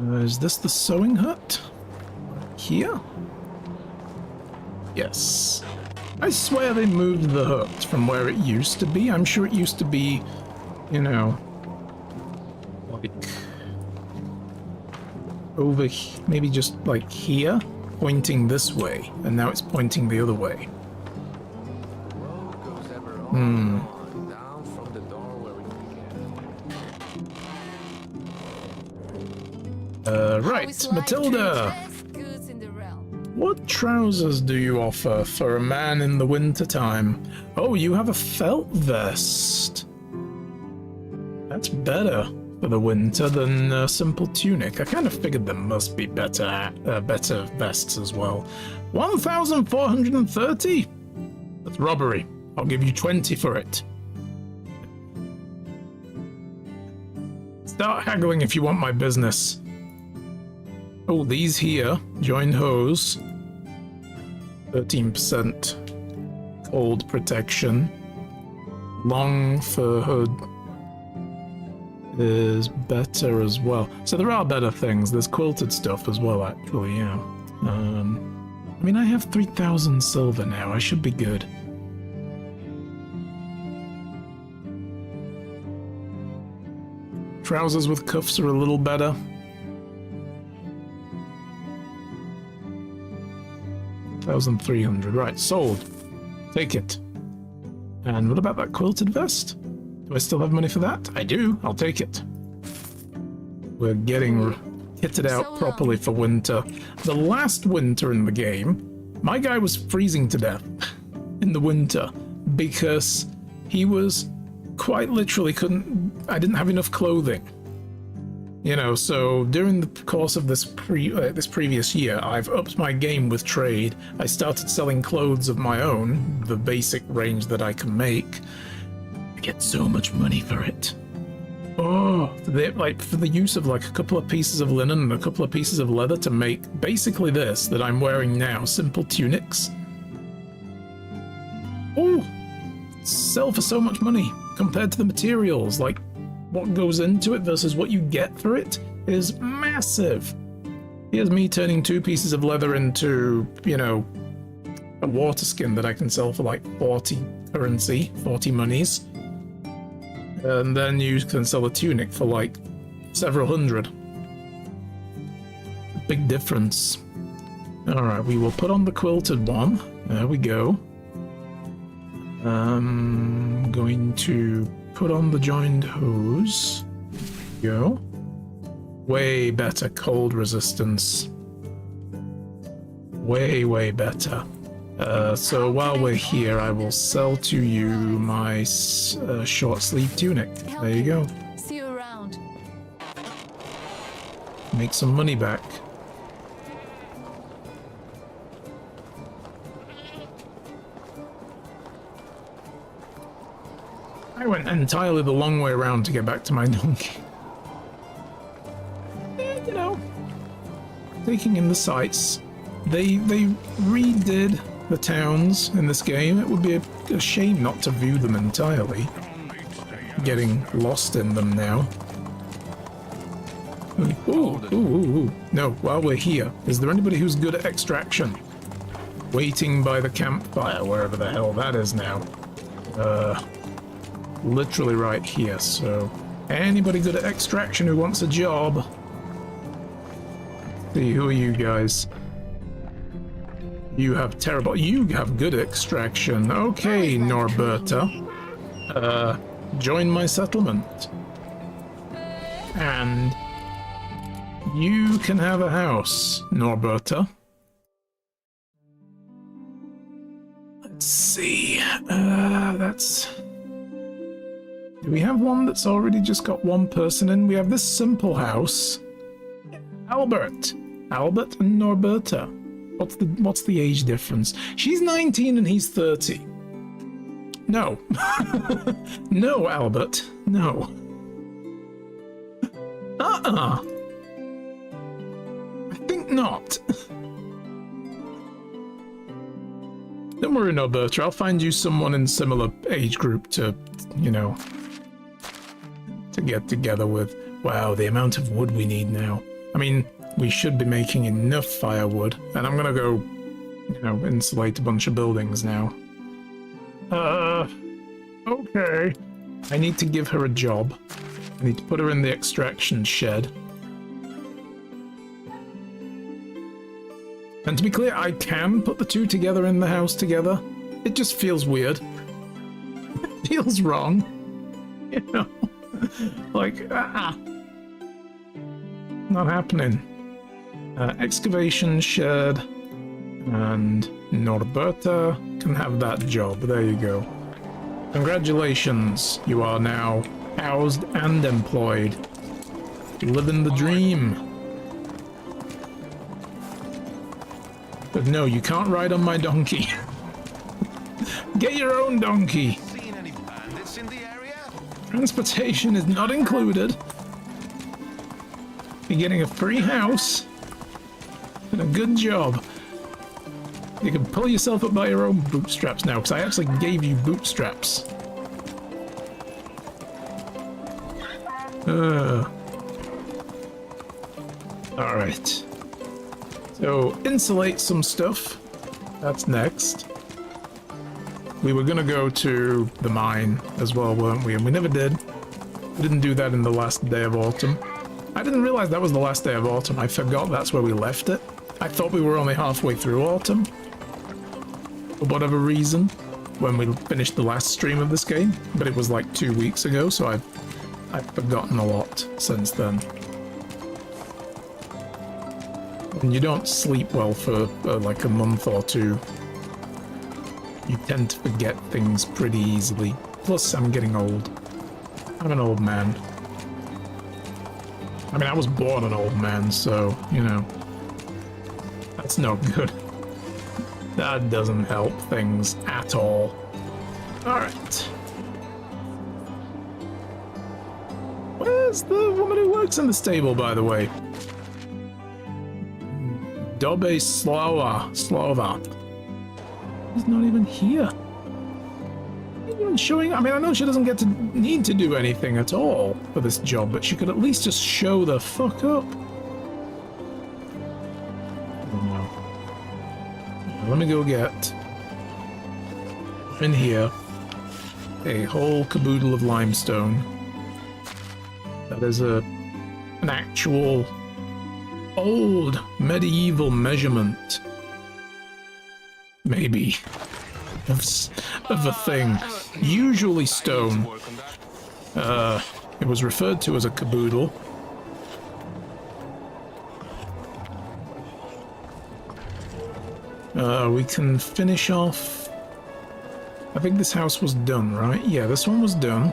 Is this the sewing hut? Here? Yes. I swear they moved the hut from where it used to be. I'm sure it used to be, you know, like over, maybe just like here, pointing this way, and now it's pointing the other way. Right, Matilda. What trousers do you offer for a man in the winter time? Oh, you have a felt vest. That's better for the winter than a simple tunic. I kind of figured there must be better vests as well. 1,430? That's robbery. I'll give you 20 for it. Start haggling if you want my business. Oh, these here, joined hose. 13% cold protection. Long fur hood is better as well. So there are better things. There's quilted stuff as well, actually, yeah. I mean, I have 3,000 silver now. I should be good. Trousers with cuffs are a little better. 1,300. Right, sold. Take it. And what about that quilted vest? Do I still have money for that? I do. I'll take it. We're getting kitted out properly for winter. The last winter in the game, my guy was freezing to death in the winter because he was quite literally I didn't have enough clothing. You know, so during the course of this previous year, I've upped my game with trade. I started selling clothes of my own, the basic range that I can make. I get so much money for it. Oh, like for the use of like a couple of pieces of linen and a couple of pieces of leather to make basically this that I'm wearing now, simple tunics. Oh, sell for so much money compared to the materials, like what goes into it versus what you get for it is massive. Here's me turning 2 pieces of leather into, you know, a water skin that I can sell for like 40 currency, 40 monies. And then you can sell a tunic for like several hundred. Big difference. Alright, we will put on the quilted one. There we go. I'm going to put on the joined hose. Go. Way better cold resistance. Way better. So while we're here, I will sell to you my short sleeve tunic. There you go. See you around. Make some money back. I went entirely the long way around to get back to my donkey. Yeah, you know, taking in the sights. They redid the towns in this game. It would be a shame not to view them entirely. Getting lost in them now. Ooh. No, while we're here, is there anybody who's good at extraction? Waiting by the campfire, wherever the hell that is now. Literally right here, so anybody good at extraction who wants a job? See, who are you guys? You have good extraction. Okay, Norberta. Join my settlement. And you can have a house, Norberta. Let's see. Do we have one that's already just got one person in? We have this simple house. Albert and Norberta. What's the age difference? She's 19 and he's 30. No. No, Albert. No. I think not. Don't worry, Norberta. I'll find you someone in similar age group to, you know, to get together with. Wow, the amount of wood we need now. I mean, we should be making enough firewood, and I'm gonna go, you know, insulate a bunch of buildings now. Okay. I need to give her a job. I need to put her in the extraction shed. And to be clear, I can put the two together in the house together. It just feels weird. It feels wrong. You know? Like, not happening. Excavation shed. And Norberta can have that job. There you go. Congratulations. You are now housed and employed. Living the dream. But no, you can't ride on my donkey. Get your own donkey. Seen any bandits in the area? Transportation is not included. You're getting a free house and a good job. You can pull yourself up by your own bootstraps now, because I actually gave you bootstraps. Alright. So, insulate some stuff. That's next. We were gonna go to the mine as well, weren't we? And we never did. We didn't do that in the last day of autumn. I didn't realize that was the last day of autumn. I forgot that's where we left it. I thought we were only halfway through autumn. For whatever reason, when we finished the last stream of this game. But it was like 2 weeks ago, so I've forgotten a lot since then. And you don't sleep well for like a month or two. You tend to forget things pretty easily. Plus, I'm getting old. I'm an old man. I mean, I was born an old man, so, you know. That's no good. That doesn't help things at all. Alright. Where's the woman who works in the stable, by the way? Dobe Slova. She's not even here. Not even showing. I mean, I know she doesn't need to do anything at all for this job, but she could at least just show the fuck up. Let me go get in here a whole caboodle of limestone. That is an actual old medieval measurement, maybe, of a thing. Usually stone. It was referred to as a caboodle. We can finish off. I think this house was done, right? Yeah, this one was done.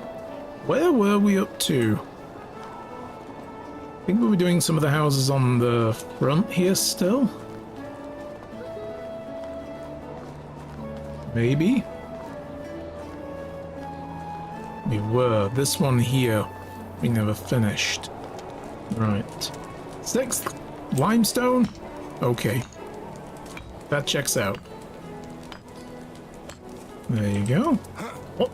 Where were we up to? I think we were doing some of the houses on the front here still. Maybe. We were. This one here, we never finished. Right. 6th limestone? Okay. That checks out. There you go. Oh.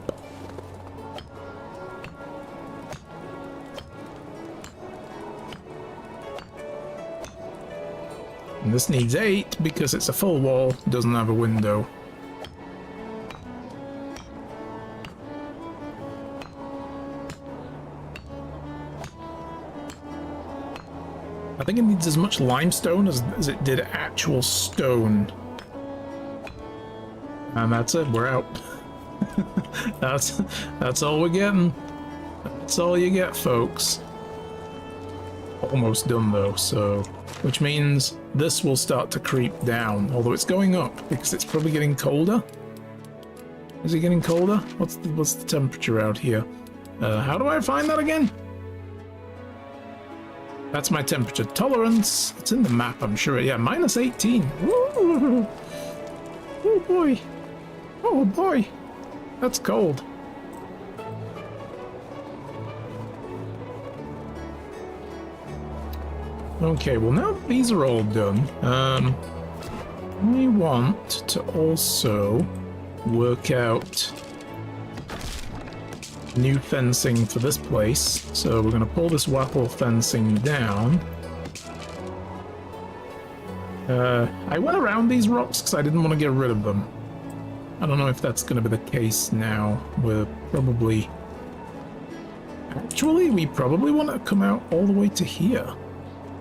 And this needs 8 because it's a full wall, doesn't have a window. I think it needs as much limestone as it did actual stone. And that's it, we're out. That's all we're getting. That's all you get, folks. Almost done though, so which means this will start to creep down, although it's going up because it's probably getting colder. Is it getting colder? What's the temperature out here? How do I find that again? That's my temperature tolerance. It's in the map, I'm sure. Yeah, minus 18. Woo! Oh boy. Oh boy. That's cold. Okay, well now that these are all done, we want to also work out new fencing for this place. So we're going to pull this wattle fencing down. I went around these rocks because I didn't want to get rid of them. I don't know if that's going to be the case now. We're probably... Actually, we probably want to come out all the way to here.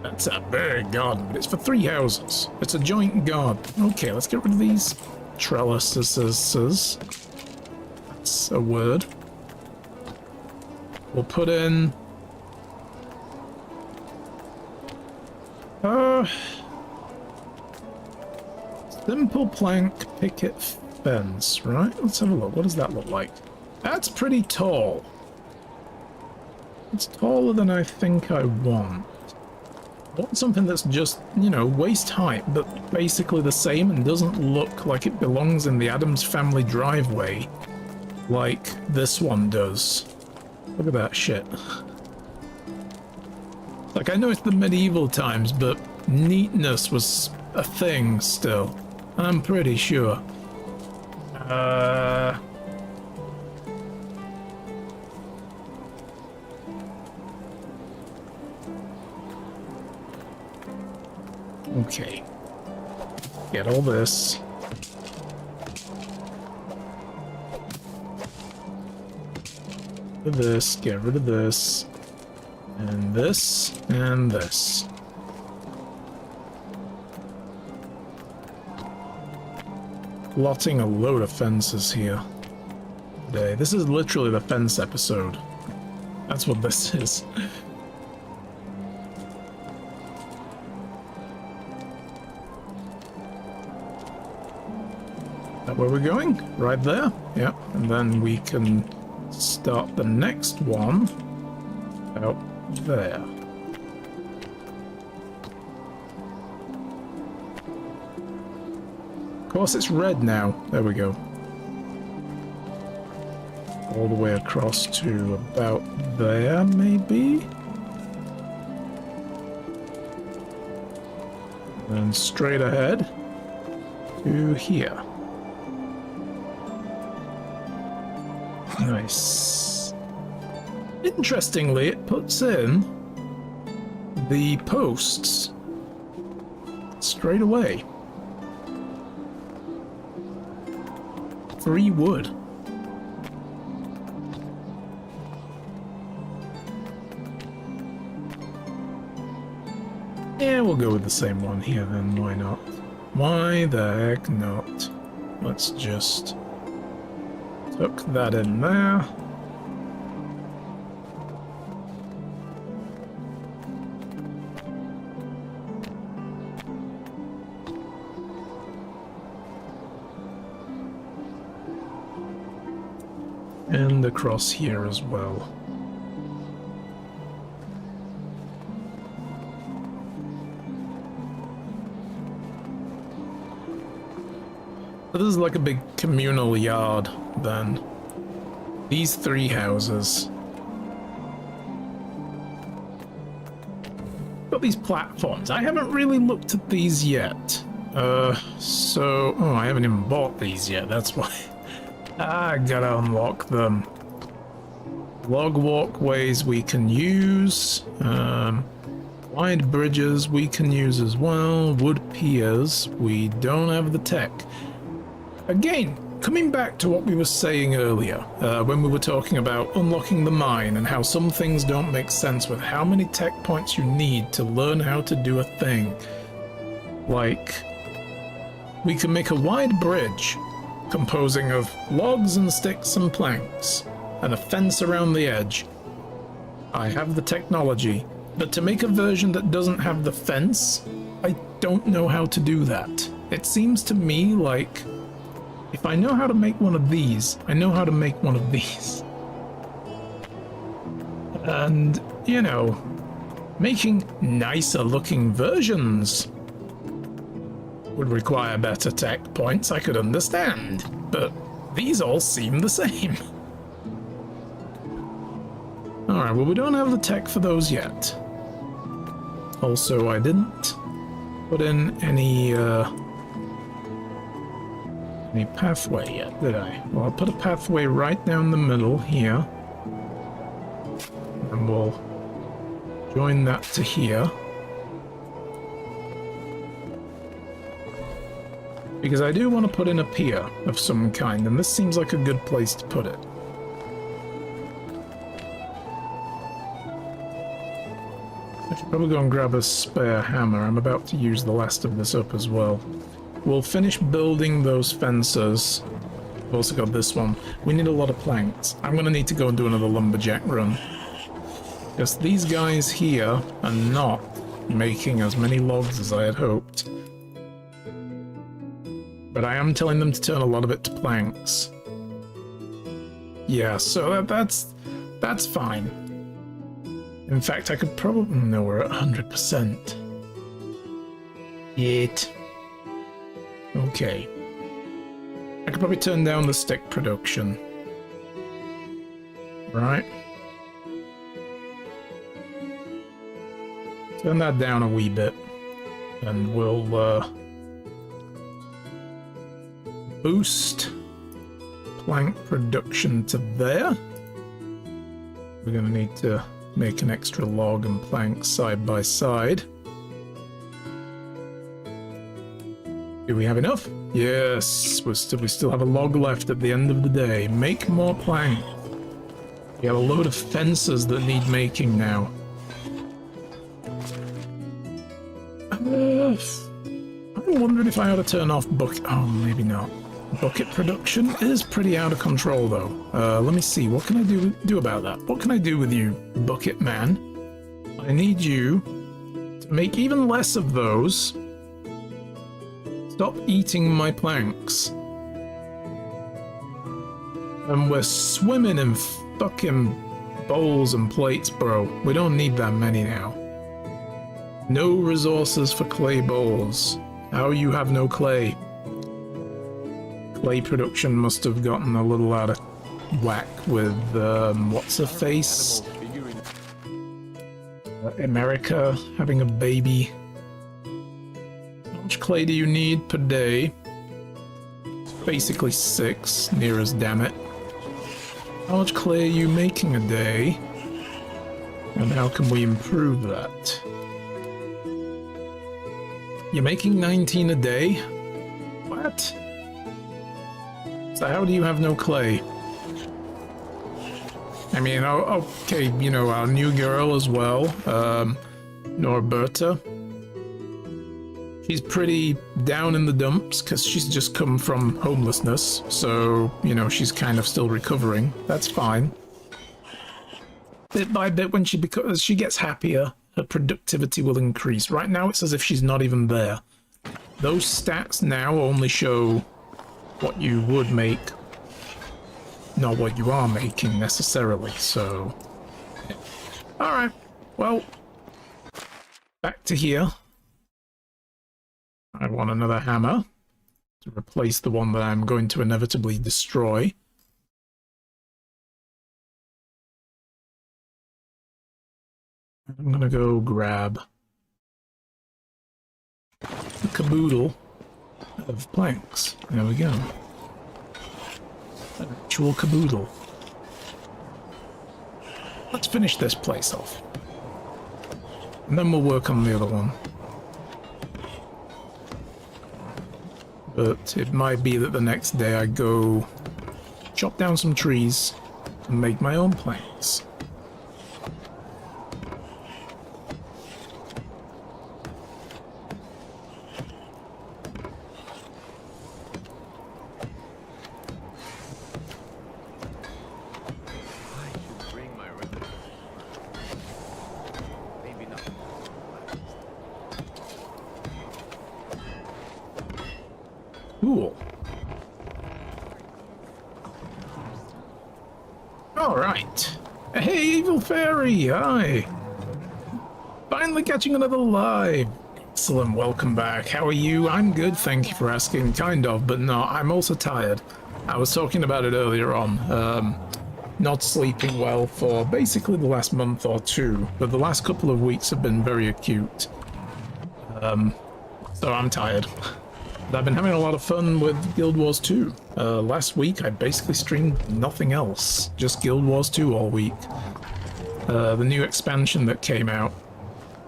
That's a big garden, but it's for 3 houses. It's a joint garden. Okay, let's get rid of these trellises. That's a word. We'll put in... simple plank picket fence, right? Let's have a look. What does that look like? That's pretty tall. It's taller than I think I want. I want something that's just, you know, waist height, but basically the same and doesn't look like it belongs in the Addams family driveway like this one does. Look at that shit. Like, I know it's the medieval times, but neatness was a thing still. I'm pretty sure. Okay. Get all this. Get rid of this, get rid of this. And this, and this. Plotting a load of fences here today. This is literally the fence episode. That's what this is. That where we're going? Right there? Yeah. And then we can start the next one out there. Of course it's red now. There we go. All the way across to about there, maybe? And straight ahead to here. Nice. Interestingly, it puts in the posts straight away. 3 wood. Yeah, we'll go with the same one here then, why not? Why the heck not? Let's just tuck that in there. And across here as well. So this is like a big communal yard then. These 3 houses. Got these platforms. I haven't really looked at these yet. Oh, I haven't even bought these yet, that's why. I gotta unlock them. Log walkways we can use. Wide bridges we can use as well. Wood piers. We don't have the tech. Again, coming back to what we were saying earlier, when we were talking about unlocking the mine and how some things don't make sense with how many tech points you need to learn how to do a thing. Like, we can make a wide bridge composing of logs and sticks and planks, and a fence around the edge. I have the technology, but to make a version that doesn't have the fence, I don't know how to do that. It seems to me like, if I know how to make one of these, I know how to make one of these. And, you know, making nicer looking versions would require better tech points, I could understand, but these all seem the same. Alright, well we don't have the tech for those yet. Also, I didn't put in any pathway yet, did I? Well, I'll put a pathway right down the middle here. And we'll join that to here. Because I do want to put in a pier of some kind, and this seems like a good place to put it. I should probably go and grab a spare hammer. I'm about to use the last of this up as well. We'll finish building those fences. We've also got this one. We need a lot of planks. I'm going to need to go and do another lumberjack run. Because these guys here are not making as many logs as I had hoped. But I am telling them to turn a lot of it to planks. Yeah, so that's fine. In fact, I could probably... No, we're at 100%. Yet. Okay. I could probably turn down the stick production. Right. Turn that down a wee bit. And we'll, boost plank production to there. We're going to need to make an extra log and plank side by side. Do we have enough? Yes, we still have a log left at the end of the day. Make more plank. We have a load of fences that need making now. I'm wondering if I ought to turn off bucket... Oh, maybe not. Bucket production is pretty out of control, though. Let me see. What can I do about that? What can I do with you, bucket man? I need you to make even less of those. Stop eating my planks. And we're swimming in fucking bowls and plates, bro. We don't need that many now. No resources for clay bowls. How you have no clay? Clay production must have gotten a little out of whack with, what's her face? America having a baby. How much clay do you need per day? Basically 6, near as damn it. How much clay are you making a day? And how can we improve that? You're making 19 a day? What? So how do you have no clay? I mean, okay, you know, our new girl as well, Norberta. She's pretty down in the dumps because she's just come from homelessness, so, you know, she's kind of still recovering. That's fine. Bit by bit, when she gets happier, her productivity will increase. Right now, it's as if she's not even there. Those stats now only show what you would make, not what you are making necessarily, so... Yeah. Alright, well, back to here. I want another hammer to replace the one that I'm going to inevitably destroy. I'm gonna go grab a caboodle of planks. There we go. An actual caboodle. Let's finish this place off. And then we'll work on the other one. But it might be that the next day I go chop down some trees and make my own planks. Cool. Alright. Hey, evil fairy! Hi! Finally catching another live! Excellent, welcome back. How are you? I'm good, thank you for asking. Kind of, but no, I'm also tired. I was talking about it earlier on. Not sleeping well for basically the last month or two, but the last couple of weeks have been very acute. So I'm tired. I've been having a lot of fun with Guild Wars 2. Last week I basically streamed nothing else, just Guild Wars 2 all week. The new expansion that came out.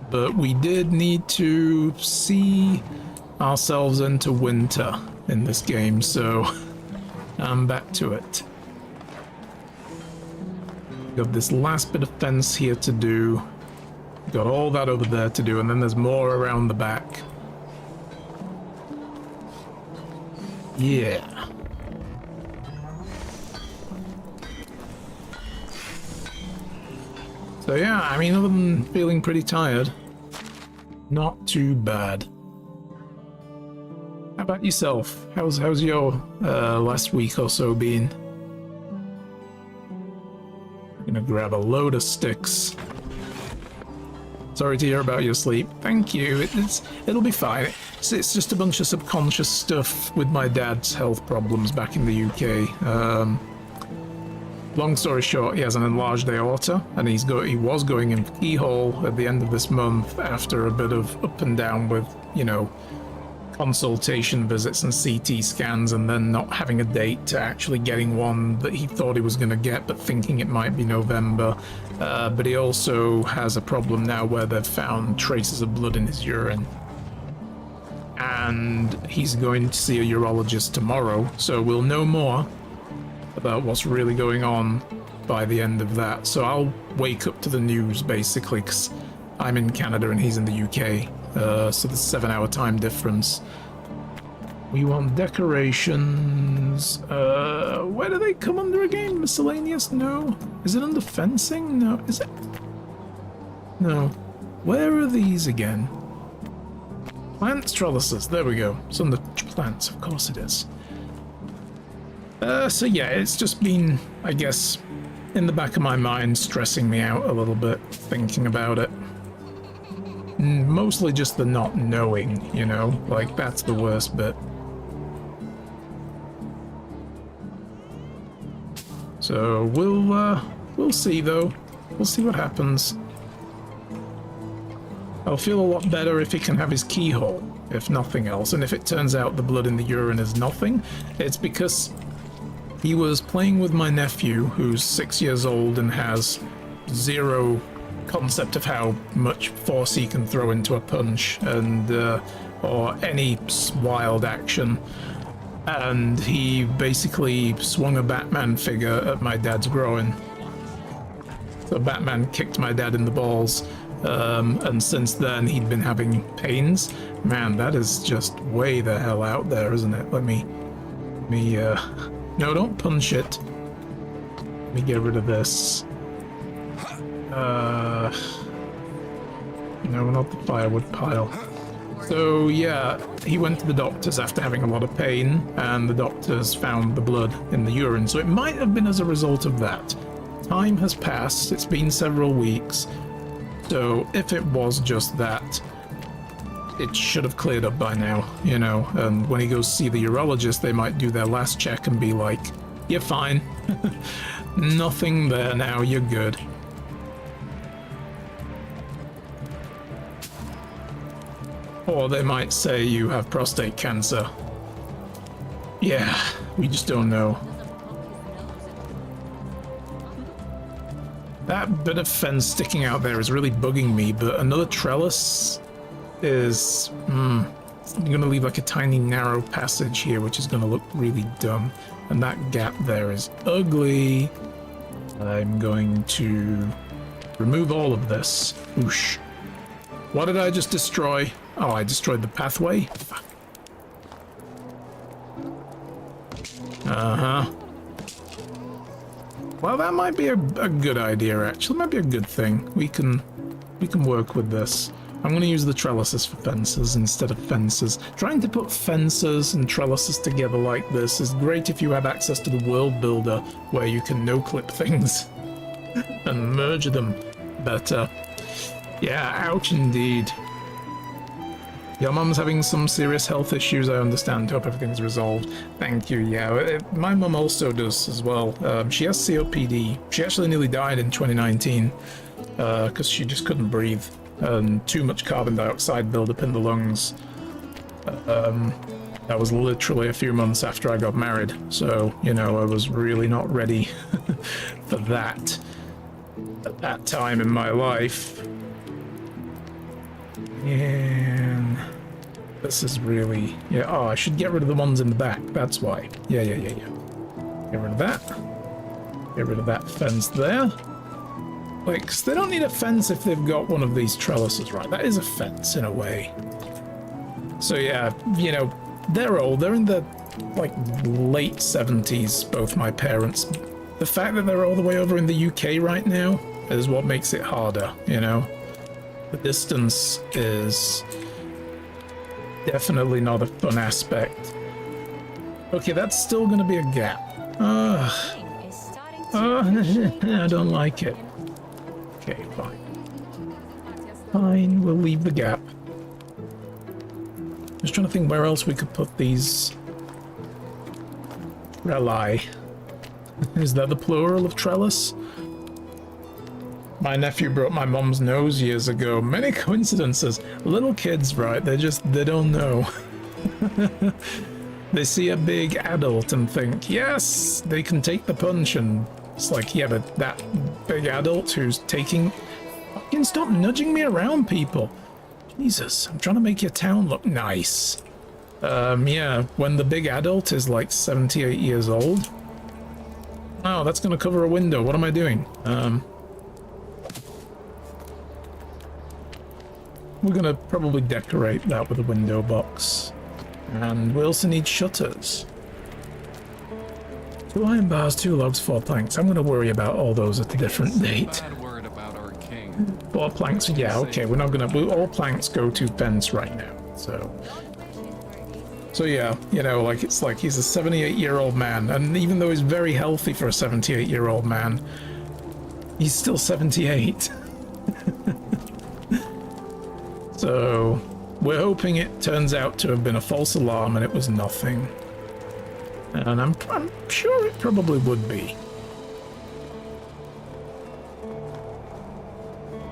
But we did need to see ourselves into winter, in this game, so I'm back to it. Got this last bit of fence here to do. Got all that over there to do, and then there's more around the back. Yeah. So yeah, I mean, other than feeling pretty tired, not too bad. How about yourself? How's your last week or so been? I'm gonna grab a load of sticks. Sorry to hear about your sleep. Thank you. It'll be fine. It's just a bunch of subconscious stuff with my dad's health problems back in the UK. Long story short, he has an enlarged aorta, and he was going in for keyhole at the end of this month after a bit of up and down with, you know, consultation visits and CT scans, and then not having a date to actually getting one that he thought he was going to get, but thinking it might be November. But he also has a problem now where they've found traces of blood in his urine. And he's going to see a urologist tomorrow, so we'll know more about what's really going on by the end of that. So I'll wake up to the news, basically, because I'm in Canada and he's in the UK. So there's a 7-hour time difference. We want decorations. Where do they come under again? Miscellaneous? No. Is it under fencing? No. Is it? No. Where are these again? Plants, trellises. There we go. It's under plants, of course it is. So yeah, it's just been, I guess, in the back of my mind, stressing me out a little bit, thinking about it. Mostly just the not knowing, you know, like that's the worst bit. So we'll see though. We'll see what happens. I'll feel a lot better if he can have his keyhole, if nothing else. And if it turns out the blood in the urine is nothing, it's because he was playing with my nephew, who's 6 years old and has zero concept of how much force he can throw into a punch and or any wild action. And he basically swung a Batman figure at my dad's groin. So Batman kicked my dad in the balls, and since then he'd been having pains. Man, that is just way the hell out there, isn't it? Let me no, don't punch it. Let me get rid of this. No, not the firewood pile. So yeah, he went to the doctors after having a lot of pain, and the doctors found the blood in the urine. So it might have been as a result of that. Time has passed, it's been several weeks. So if it was just that, it should have cleared up by now, you know. And when he goes to see the urologist, they might do their last check and be like, you're fine. Nothing there now, you're good. Or they might say you have prostate cancer. Yeah, we just don't know. That bit of fence sticking out there is really bugging me, but another trellis is... I'm gonna leave like a tiny narrow passage here, which is gonna look really dumb. And that gap there is ugly. I'm going to remove all of this. Whoosh. What did I just destroy? Oh, I destroyed the pathway? Fuck. Uh-huh. Well, that might be a good idea, actually. Might be a good thing. We can work with this. I'm going to use the trellises for fences instead of fences. Trying to put fences and trellises together like this is great if you have access to the world builder, where you can no-clip things and merge them better. Yeah, ouch indeed. Your mum's having some serious health issues, I understand. Hope everything's resolved. Thank you, yeah. My mum also does as well. She has COPD. She actually nearly died in 2019 because she just couldn't breathe. Too much carbon dioxide buildup in the lungs. That was literally a few months after I got married. So, you know, I was really not ready for that at that time in my life. And This is really... Yeah, oh, I should get rid of the ones in the back. That's why. Yeah. Get rid of that. Get rid of that fence there. Like, 'cause they don't need a fence if they've got one of these trellises, right? That is a fence, in a way. So yeah, you know, they're old. They're in the, like, late 70s, both my parents. The fact that they're all the way over in the UK right now is what makes it harder, you know? The distance is definitely not a fun aspect. Okay, that's still gonna be a gap. I don't like it. Okay, fine. Fine, we'll leave the gap. Just trying to think where else we could put these trelli. Is that the plural of trellis? My nephew broke my mom's nose years ago. Many coincidences. Little kids, right? They don't know. They see a big adult and think, yes, they can take the punch, and it's like, yeah, but that big adult who's taking... Fucking stop nudging me around, people. Jesus, I'm trying to make your town look nice. Yeah, when the big adult is like 78 years old. Oh, that's gonna cover a window. What am I doing? We're gonna probably decorate that with a window box. And we also need shutters. 2 iron bars, 2 logs, 4 planks. I'm gonna worry about all those at a different date. 4 planks, yeah, okay, we're not gonna... all planks go to fence right now, So yeah, you know, like, it's like he's a 78-year-old man, and even though he's very healthy for a 78-year-old man, he's still 78. So, we're hoping it turns out to have been a false alarm and it was nothing. And I'm sure it probably would be.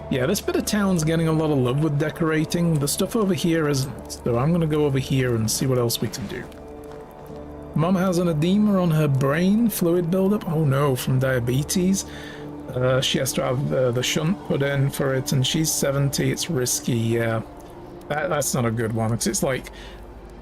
Yeah, this bit of town's getting a lot of love with decorating. The stuff over here isn't, so I'm gonna go over here and see what else we can do. Mom has an edema on her brain, fluid buildup. Oh no, from diabetes. She has to have the shunt put in for it, and she's 70. It's risky, yeah. That's not a good one, because it's like,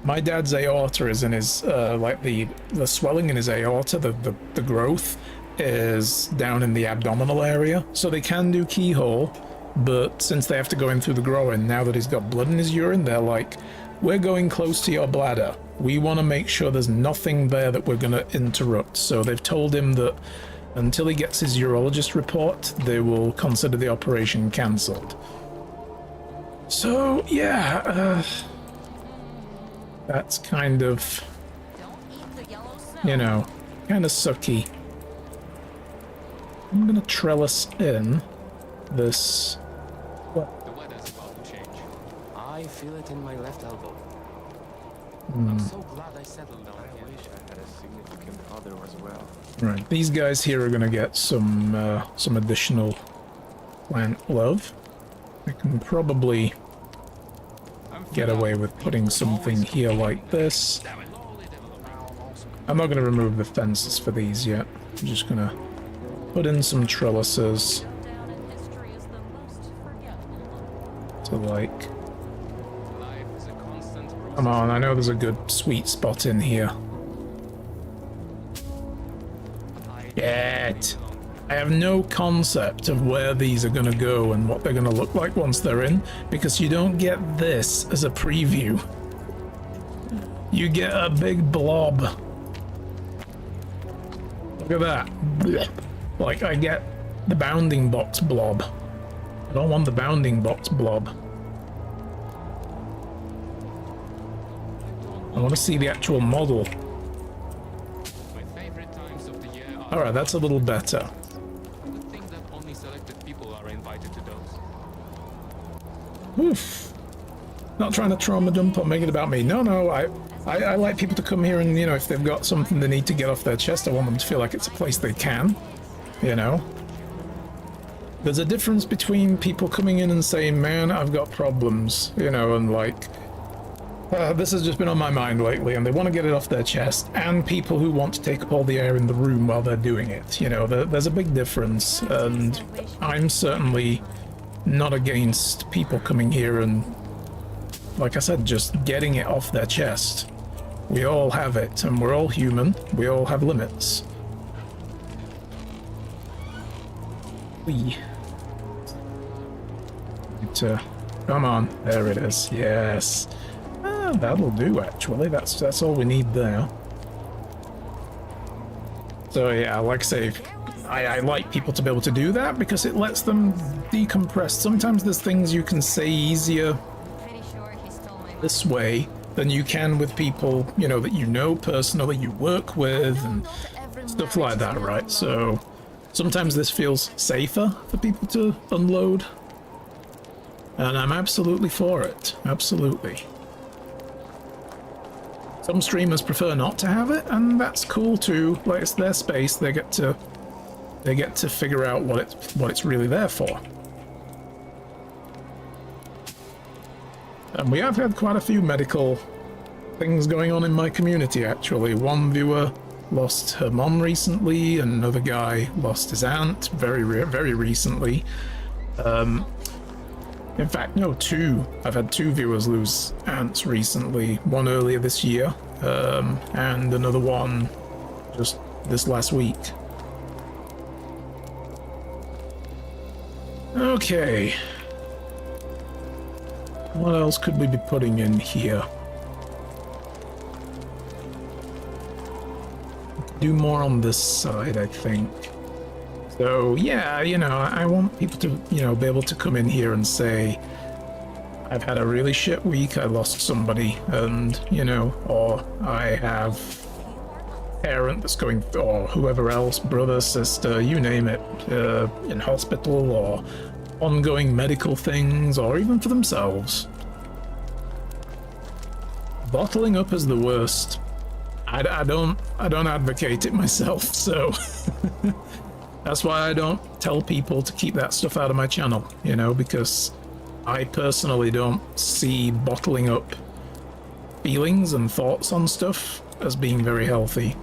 my dad's aorta is in his, like the swelling in his aorta, the growth is down in the abdominal area. So they can do keyhole, but since they have to go in through the groin, now that he's got blood in his urine, they're like, we're going close to your bladder. We want to make sure there's nothing there that we're going to interrupt. So they've told him that until he gets his urologist report, they will consider the operation cancelled. So, yeah, that's kind of, you know, kind of sucky. I'm gonna trellis in this. What? The weather's about to change. I feel it in my left elbow. Hmm. I'm so glad I settled down here. I wish I had a significant other as well. Right, these guys here are gonna get some additional plant love. I can probably get away with putting something here like this. I'm not gonna remove the fences for these yet. I'm just gonna put in some trellises to, like, come on, I know there's a good sweet spot in here. Get! I have no concept of where these are gonna go and what they're gonna look like once they're in, because you don't get this as a preview. You get a big blob. Look at that. Blech. Like, I get the bounding box blob. I don't want the bounding box blob. I want to see the actual model. Alright, that's a little better. Oof. Not trying to trauma dump or make it about me. No, I like people to come here and, you know, if they've got something they need to get off their chest, I want them to feel like it's a place they can. You know? There's a difference between people coming in and saying, man, I've got problems, you know, and like, this has just been on my mind lately, and they want to get it off their chest, and people who want to take up all the air in the room while they're doing it. You know, there's a big difference, and I'm certainly not against people coming here and like I said, just getting it off their chest. We all have it, and we're all human. We all have limits. Whee. Come on, there it is. Yes. Ah, that'll do, actually. That's all we need there. So yeah, like I say, I like people to be able to do that because it lets them decompress. Sometimes there's things you can say easier this way than you can with people, you know, that you know personally, you work with, and stuff like that, right? So sometimes this feels safer for people to unload. And I'm absolutely for it. Absolutely. Some streamers prefer not to have it, and that's cool too. Like, it's their space. They get to figure out what it's really there for. And we have had quite a few medical things going on in my community, actually. One viewer lost her mom recently, and another guy lost his aunt very recently. In fact, no, two. I've had two viewers lose aunts recently. One earlier this year, and another one just this last week. Okay. What else could we be putting in here? Do more on this side, I think. So yeah, you know, I want people to, you know, be able to come in here and say, I've had a really shit week, I lost somebody, and, you know, or I have a parent that's going, or whoever else, brother, sister, you name it, in hospital, or ongoing medical things, or even for themselves. Bottling up is the worst. I don't advocate it myself, so that's why I don't tell people to keep that stuff out of my channel, you know, because I personally don't see bottling up feelings and thoughts on stuff as being very healthy.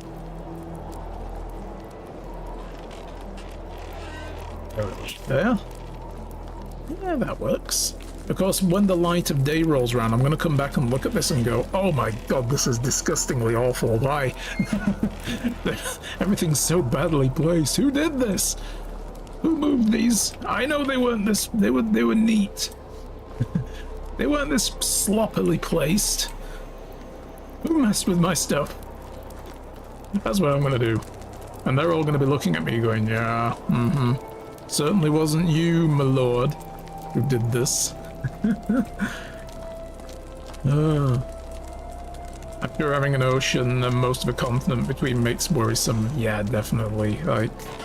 There. Yeah, that works. Of course, when the light of day rolls around, I'm going to come back and look at this and go, oh my god, this is disgustingly awful. Why? Everything's so badly placed. Who did this? Who moved these? I know they weren't this... They were neat. They weren't this sloppily placed. Who messed with my stuff? That's what I'm going to do. And they're all going to be looking at me going, yeah, certainly wasn't you, my lord, who did this. I'm sure having an ocean and most of a continent between makes worrisome. Yeah, definitely.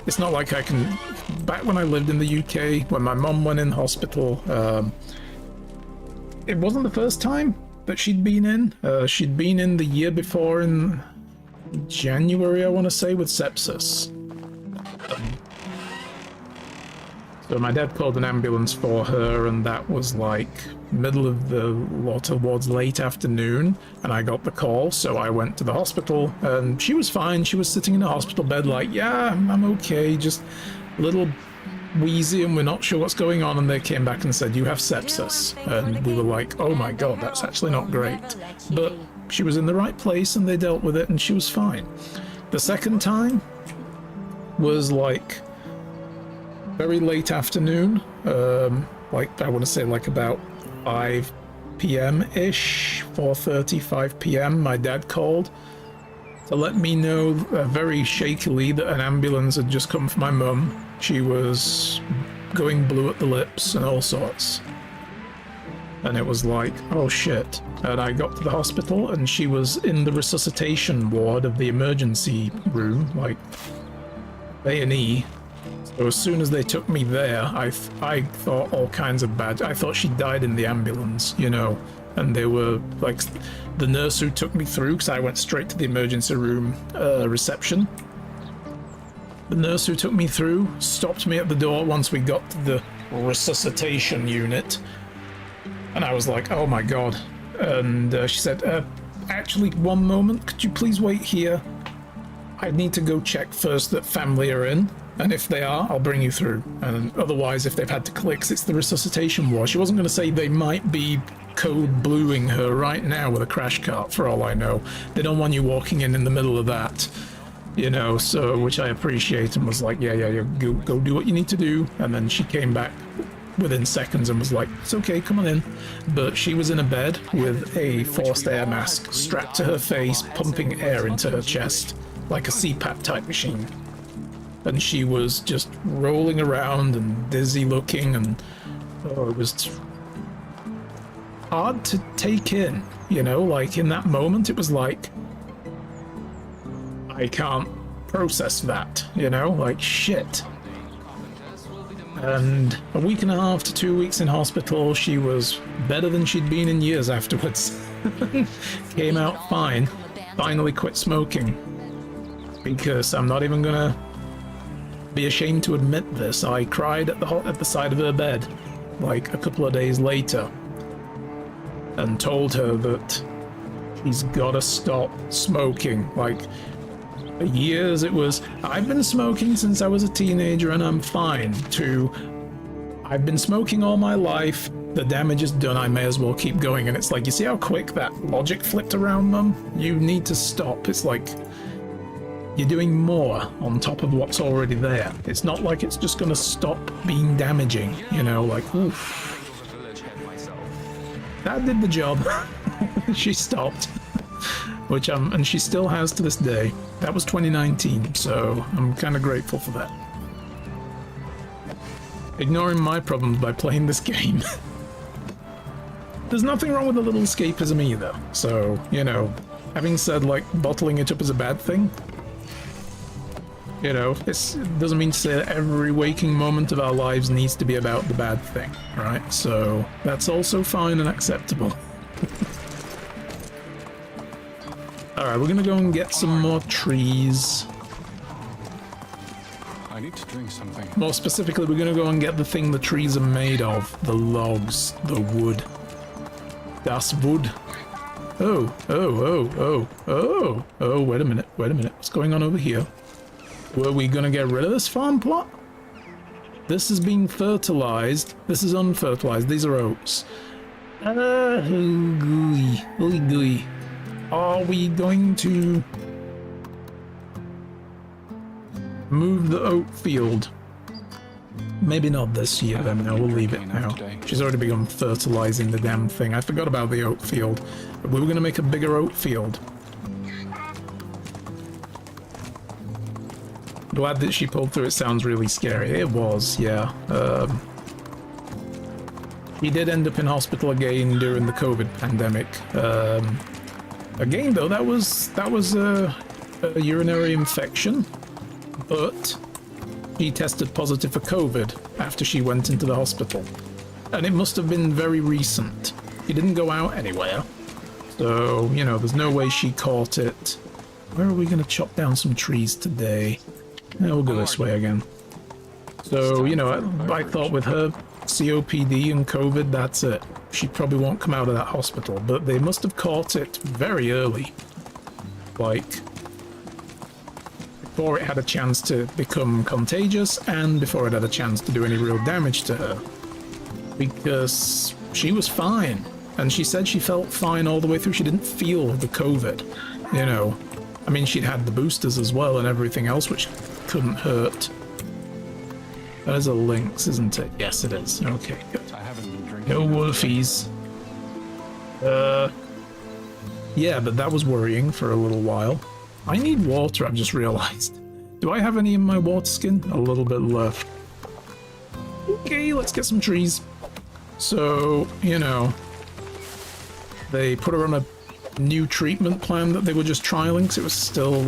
It's not like I can... Back when I lived in the UK, when my mum went in hospital, it wasn't the first time that she'd been in. She'd been in the year before in January, I want to say, with sepsis. So my dad called an ambulance for her, and that was like middle of the towards late afternoon, and I got the call, so I went to the hospital, and she was fine. She was sitting in a hospital bed like, yeah, I'm okay, just a little wheezy, and we're not sure what's going on, and they came back and said, you have sepsis, and we were like, oh my god, that's actually not great. But she was in the right place, and they dealt with it, and she was fine. The second time was like very late afternoon, like I want to say like about 5 p.m.-ish, 4:30, 5 p.m. My dad called to let me know very shakily that an ambulance had just come for my mum. She was going blue at the lips and all sorts. And it was like, oh shit. And I got to the hospital and she was in the resuscitation ward of the emergency room, like A&E. So as soon as they took me there, I thought all kinds of bad. I thought she died in the ambulance, you know. And they were like, the nurse who took me through, because I went straight to the emergency room reception. The nurse who took me through stopped me at the door once we got to the resuscitation unit. And I was like, oh my god. And she said, actually, one moment, could you please wait here? I need to go check first that family are in. And if they are, I'll bring you through. And otherwise, if they've had to click, 'cause it's the resuscitation ward. She wasn't going to say they might be code bluing her right now with a crash cart, for all I know. They don't want you walking in the middle of that, you know, so, which I appreciate, and was like, yeah, go do what you need to do. And then she came back within seconds and was like, it's okay, come on in. But she was in a bed with a forced air mask strapped to her face, pumping air into her chest, like a CPAP type machine. And she was just rolling around and dizzy looking, and oh, it was hard to take in, you know, like in that moment it was like, I can't process that, you know, like shit. And a week and a half to 2 weeks in hospital, she was better than she'd been in years afterwards. Came out fine. Finally quit smoking. Because I'm not even gonna be ashamed to admit this. I cried at the side of her bed, like a couple of days later, and told her that she's gotta stop smoking. Like, for years it was, I've been smoking since I was a teenager and I'm fine, to I've been smoking all my life, the damage is done, I may as well keep going. And it's like, you see how quick that logic flipped around, Mum? You need to stop. It's like you're doing more on top of what's already there. It's not like it's just gonna stop being damaging, you know, like, oof. That did the job. She stopped. Which and she still has to this day. That was 2019, so I'm kind of grateful for that. Ignoring my problems by playing this game. There's nothing wrong with a little escapism either, so, you know, having said, like, bottling it up is a bad thing, you know, it doesn't mean to say that every waking moment of our lives needs to be about the bad thing, right? So, that's also fine and acceptable. Alright, we're gonna go and get some more trees. I need to drink something. More specifically, we're gonna go and get the thing the trees are made of. The logs, the wood. Das Wood. Oh, wait a minute. What's going on over here? Were we gonna get rid of this farm plot? This is being fertilized. This is unfertilized. These are oats. Oh, gooey. Are we going to move the oat field? Maybe not this year then, no, we'll leave it now. She's already begun fertilizing the damn thing. I forgot about the oat field. We were going to make a bigger oat field. Glad that she pulled through. It sounds really scary. It was, yeah. He did end up in hospital again during the COVID pandemic. Again, though, that was a urinary infection, but she tested positive for COVID after she went into the hospital. And it must have been very recent. He didn't go out anywhere. So, you know, there's no way she caught it. Where are we going to chop down some trees today? Yeah, we'll go this way again. So, you know, I thought with her COPD and COVID, that's it. She probably won't come out of that hospital, but they must have caught it very early. Like, before it had a chance to become contagious and before it had a chance to do any real damage to her. Because she was fine. And she said she felt fine all the way through. She didn't feel the COVID, you know. I mean, she'd had the boosters as well and everything else, which couldn't hurt. That is a lynx, isn't it? Yes, it is. Okay, good. I haven't been drinking. No wolfies. Yeah, but that was worrying for a little while. I need water, I've just realized. Do I have any in my water skin? A little bit left. Okay, let's get some trees. So, you know, they put her on a new treatment plan that they were just trialing because it was still,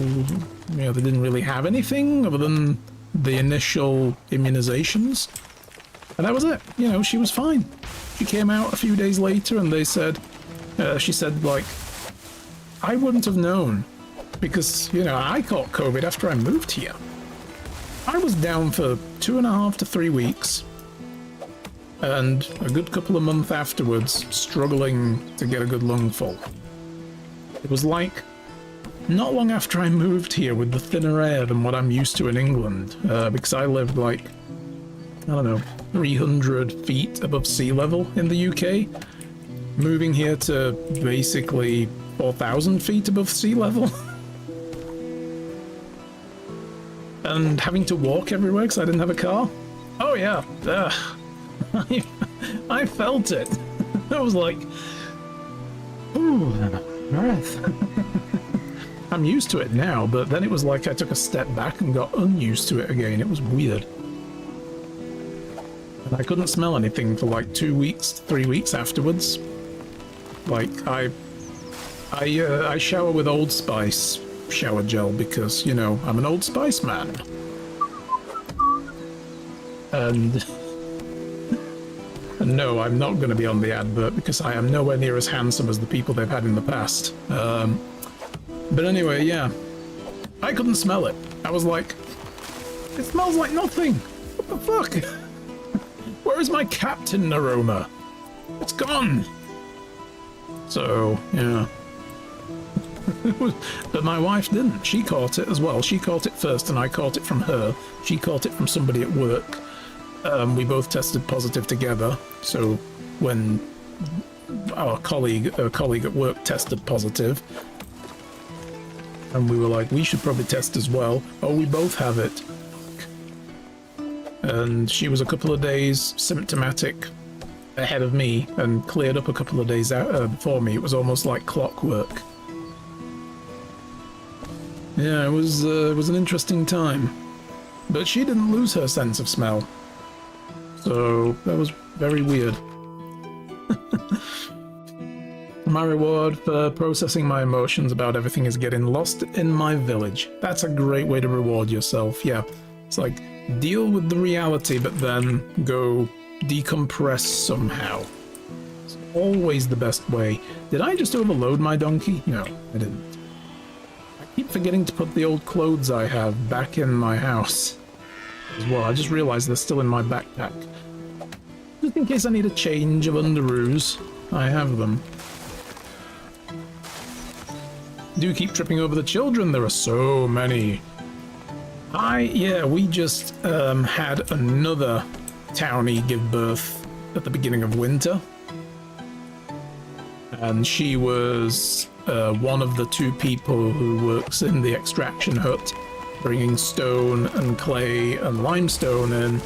you know, they didn't really have anything other than the initial immunizations. And that was it. You know, she was fine. She came out a few days later and they said, she said, like, I wouldn't have known because, you know, I caught COVID after I moved here. I was down for 2.5 to 3 weeks and a good couple of months afterwards struggling to get a good lungful. It was like not long after I moved here with the thinner air than what I'm used to in England, because I lived like, I don't know, 300 feet above sea level in the UK. moving here to basically 4,000 feet above sea level. And having to walk everywhere because I didn't have a car. Oh yeah, I felt it. I was like, ooh, breath. I'm used to it now, but then it was like I took a step back and got unused to it again. It was weird. And I couldn't smell anything for like 2 weeks, 3 weeks afterwards. Like, I shower with Old Spice shower gel because, you know, I'm an Old Spice man. And no, I'm not going to be on the advert because I am nowhere near as handsome as the people they've had in the past. But anyway, yeah. I couldn't smell it. I was like, it smells like nothing. What the fuck? Where is my captain aroma? It's gone. So, yeah. But my wife didn't. She caught it as well. She caught it first and I caught it from her. She caught it from somebody at work. We both tested positive together. So when our colleague at work tested positive, and we were like, we should probably test as well. Oh, we both have it. And she was a couple of days symptomatic ahead of me and cleared up a couple of days out before me. It was almost like clockwork. Yeah, it was an interesting time. But she didn't lose her sense of smell. So that was very weird. My reward for processing my emotions about everything is getting lost in my village. That's a great way to reward yourself, yeah. It's like, deal with the reality, but then go decompress somehow. It's always the best way. Did I just overload my donkey? No, I didn't. I keep forgetting to put the old clothes I have back in my house as well. I just realized they're still in my backpack. Just in case I need a change of underoos, I have them. Do keep tripping over the children, there are so many. Yeah, we just had another townie give birth at the beginning of winter. And she was one of the 2 people who works in the extraction hut, bringing stone and clay and limestone in.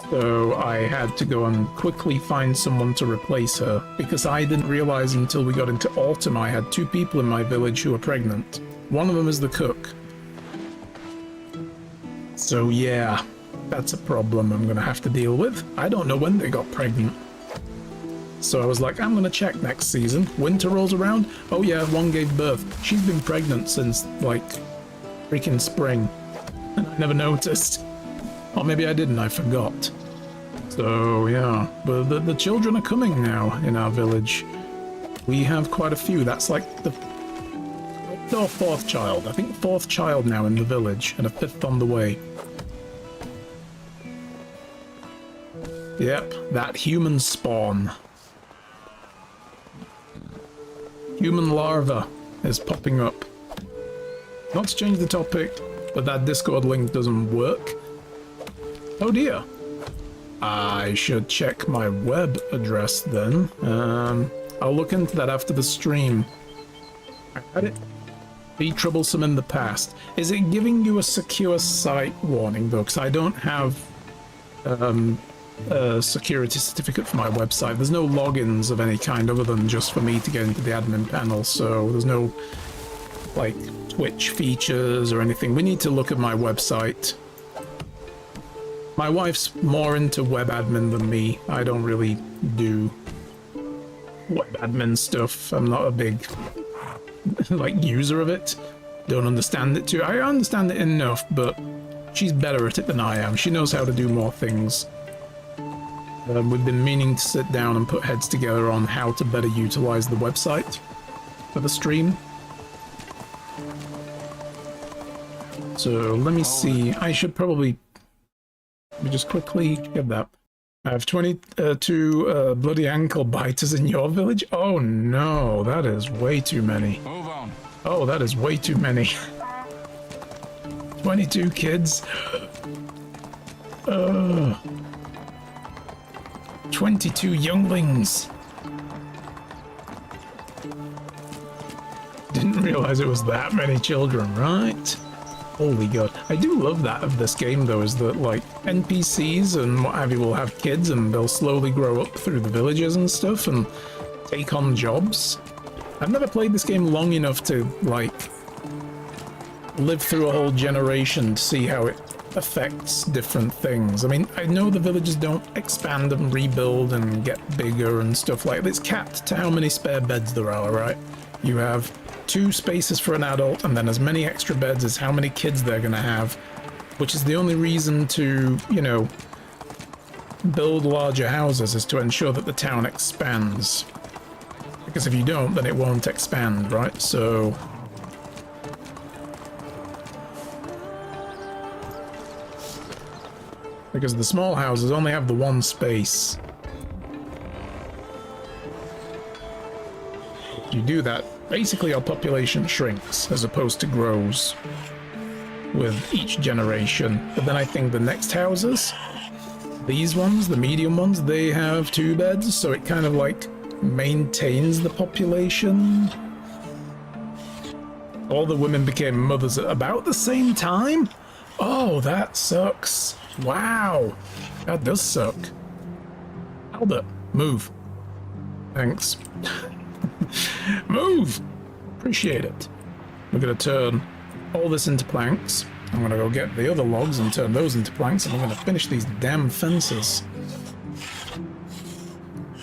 So I had to go and quickly find someone to replace her, because I didn't realize until we got into autumn I had 2 people in my village who are pregnant. One of them is the cook. So yeah, that's a problem I'm gonna have to deal with. I don't know when they got pregnant. So I was like, I'm gonna check next season. Winter rolls around. Oh yeah, one gave birth. She's been pregnant since, like, freaking spring. And I never noticed. Or maybe I didn't, I forgot. So yeah, but the children are coming now in our village. We have quite a few. That's like the 4th child. I think 4th child now in the village, and a 5th on the way. Yep, that human spawn. Human larva is popping up. Not to change the topic, but that Discord link doesn't work. Oh dear. I should check my web address then. I'll look into that after the stream. I had it be troublesome in the past. Is it giving you a secure site warning though? Because I don't have a security certificate for my website. There's no logins of any kind other than just for me to get into the admin panel, so there's no like Twitch features or anything. We need to look at my website. My wife's more into web admin than me. I don't really do web admin stuff. I'm not a big like user of it. Don't understand it too. I understand it enough, but she's better at it than I am. She knows how to do more things. We've been meaning to sit down and put heads together on how to better utilize the website for the stream. So let me see. I should probably... Let me just quickly get that. I have 22 bloody ankle biters in your village? Oh no, that is way too many. Move on. Oh, that is way too many. 22 kids. 22 younglings. realize it was that many children, right? Holy god. I do love that of this game, though, is that, like, NPCs and what have you will have kids and they'll slowly grow up through the villages and stuff and take on jobs. I've never played this game long enough to, like, live through a whole generation to see how it affects different things. I mean, I know the villages don't expand and rebuild and get bigger and stuff like that. It's capped to how many spare beds there are, right? You have 2 spaces for an adult and then as many extra beds as how many kids they're going to have, which is the only reason to, you know, build larger houses, is to ensure that the town expands. Because if you don't, then it won't expand, right? So because the small houses only have the 1 space. If you do that, basically our population shrinks as opposed to grows with each generation. But then I think the next houses, these ones, the medium ones, they have 2 beds, so it kind of like maintains the population. All the women became mothers at about the same time? Oh, that sucks. Wow. That does suck. Albert, move. Thanks. Move! Appreciate it. We're gonna turn all this into planks. I'm gonna go get the other logs and turn those into planks, and we're gonna finish these damn fences.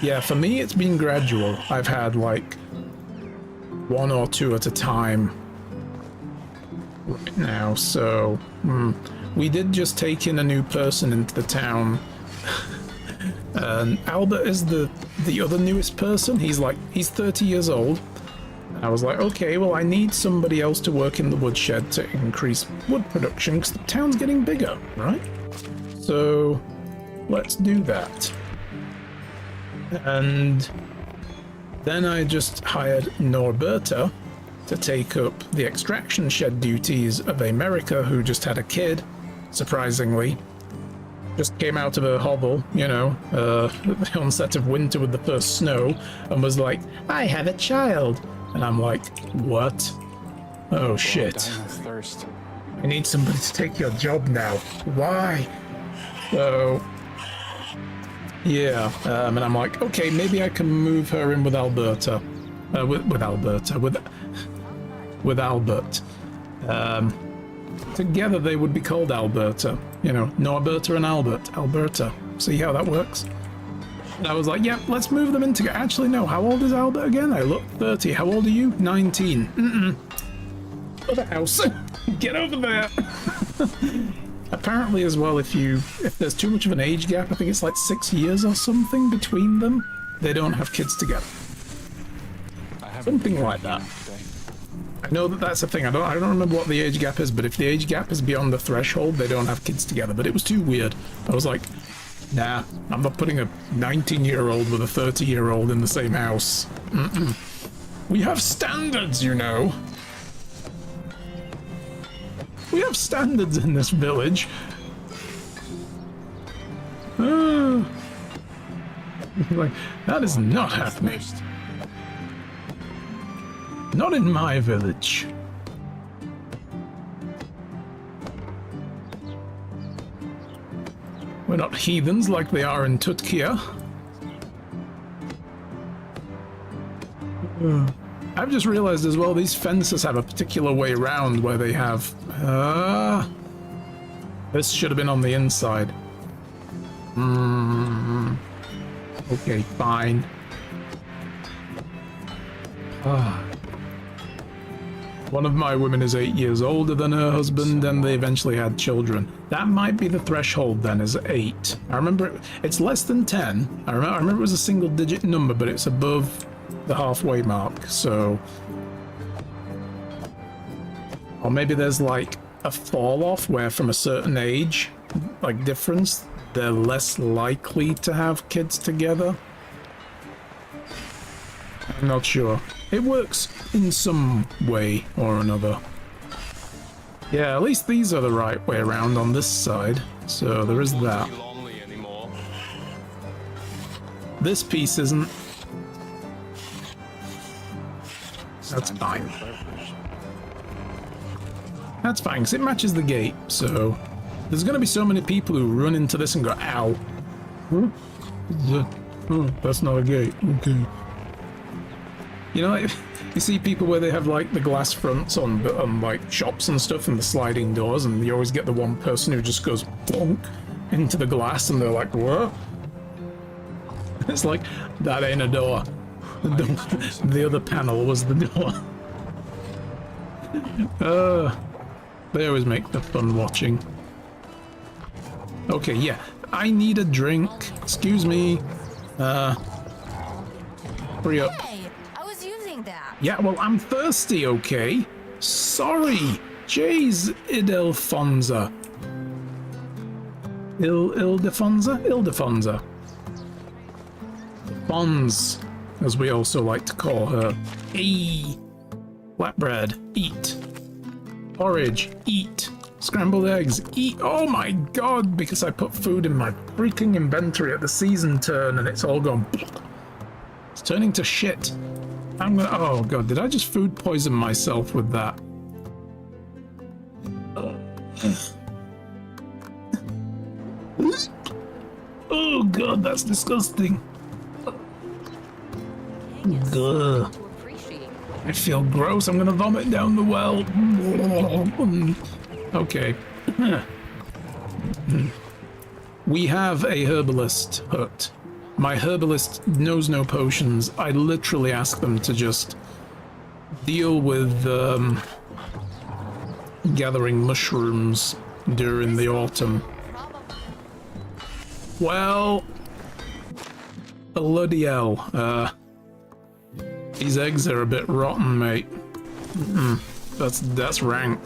Yeah, for me it's been gradual. I've had like 1 or 2 at a time right now, so we did just take in a new person into the town. And Albert is the other newest person. He's 30 years old. And I was like, okay, well, I need somebody else to work in the woodshed to increase wood production because the town's getting bigger, right? So let's do that. And then I just hired Norberta to take up the extraction shed duties of America, who just had a kid, surprisingly. Just came out of a hovel, you know, the onset of winter with the first snow, and was like, I have a child. And I'm like, what? Oh shit. Dying of thirst. I need somebody to take your job now. Why? So, yeah, and I'm like, okay, maybe I can move her in with Alberta. With Albert. Together they would be called Alberta. You know, Norberta and Alberta. See how that works? And I was like, yeah, let's move them in together. Actually, no, how old is Albert again? I look 30. How old are you? 19. Other house. Get over there. Apparently as well, if there's too much of an age gap, I think it's like 6 years or something between them, they don't have kids together. Something like that. I know that that's a thing. I don't remember what the age gap is, but if the age gap is beyond the threshold, they don't have kids together. But it was too weird. I was like, nah, I'm not putting a 19-year-old with a 30-year-old in the same house. We have standards, you know. We have standards in this village. Like, that is not happening. Not in my village. We're not heathens like they are in Tutkia. I've just realized as well, these fences have a particular way around where they have... this should have been on the inside. Okay, fine. One of my women is 8 years older than her husband, and they eventually had children. That might be the threshold then, is 8. I remember it's less than 10. I remember it was a single-digit number, but it's above the halfway mark, so... Or maybe there's like a fall-off where from a certain age, like difference, they're less likely to have kids together. I'm not sure. It works in some way or another. Yeah, at least these are the right way around on this side. So there is that. This piece isn't. That's fine. That's fine, because it matches the gate, so... There's going to be so many people who run into this and go, ow. Oh, that's not a gate. Okay. You know, like, you see people where they have, like, the glass fronts on like, shops and stuff and the sliding doors, and you always get the one person who just goes bonk into the glass, and they're like, what? It's like, that ain't a door. The other panel was the door. They always make the fun watching. Okay, yeah. I need a drink. Excuse me. Hurry up. Hey, I was using that. Yeah, well, I'm thirsty, okay? Sorry. Jeez, Ildefonsa. Ildefonsa? Fons, as we also like to call her. Hey. Flatbread, eat. Porridge, eat. Scrambled eggs, eat. Oh my god, because I put food in my freaking inventory at the season turn and it's all gone. It's turning to shit. I'm gonna. Oh god, did I just food poison myself with that? Oh god, that's disgusting. Ugh. I feel gross. I'm gonna vomit down the well. Okay. We have a herbalist hut. My herbalist knows no potions. I literally ask them to just deal with gathering mushrooms during the autumn. Well, bloody hell. These eggs are a bit rotten, mate. That's rank.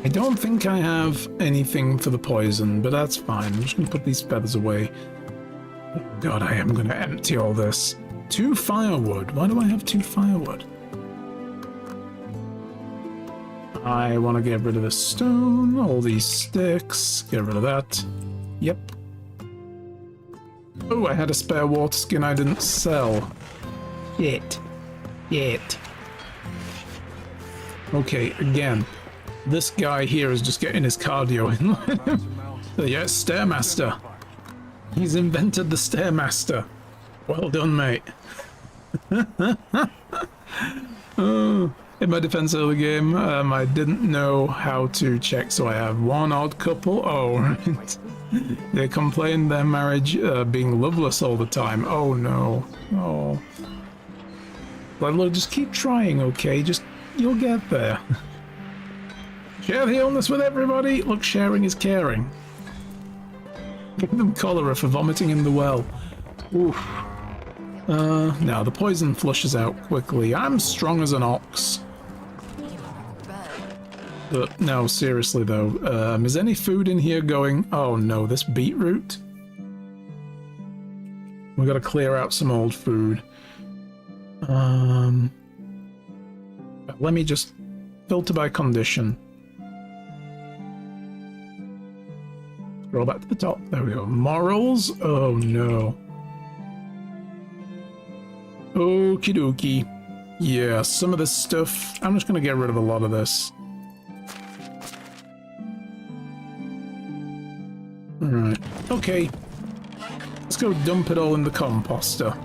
I don't think I have anything for the poison, but that's fine. I'm just gonna put these feathers away. Oh god, I am gonna empty all this. 2 firewood. Why do I have 2 firewood? I want to get rid of the stone, all these sticks, get rid of that. Yep. Oh, I had a spare water skin I didn't sell. Yet. Okay, again. This guy here is just getting his cardio in. Yeah, Stairmaster. He's invented the Stairmaster. Well done, mate. Oh, in my defense of the game, I didn't know how to check, so I have 1 odd couple. Oh, right. They complain their marriage being loveless all the time. Oh no. Oh. Well, look, just keep trying, okay? You'll get there. Share the illness with everybody. Look, sharing is caring. Give them cholera for vomiting in the well. Oof. Now the poison flushes out quickly. I'm strong as an ox. But no, seriously though, is any food in here going? Oh no, this beetroot? We gotta clear out some old food. Let me just filter by condition. Scroll back to the top. There we go. Morals? Oh no. Okie dokie. Yeah, some of this stuff. I'm just gonna get rid of a lot of this. Alright. Okay. Let's go dump it all in the composter.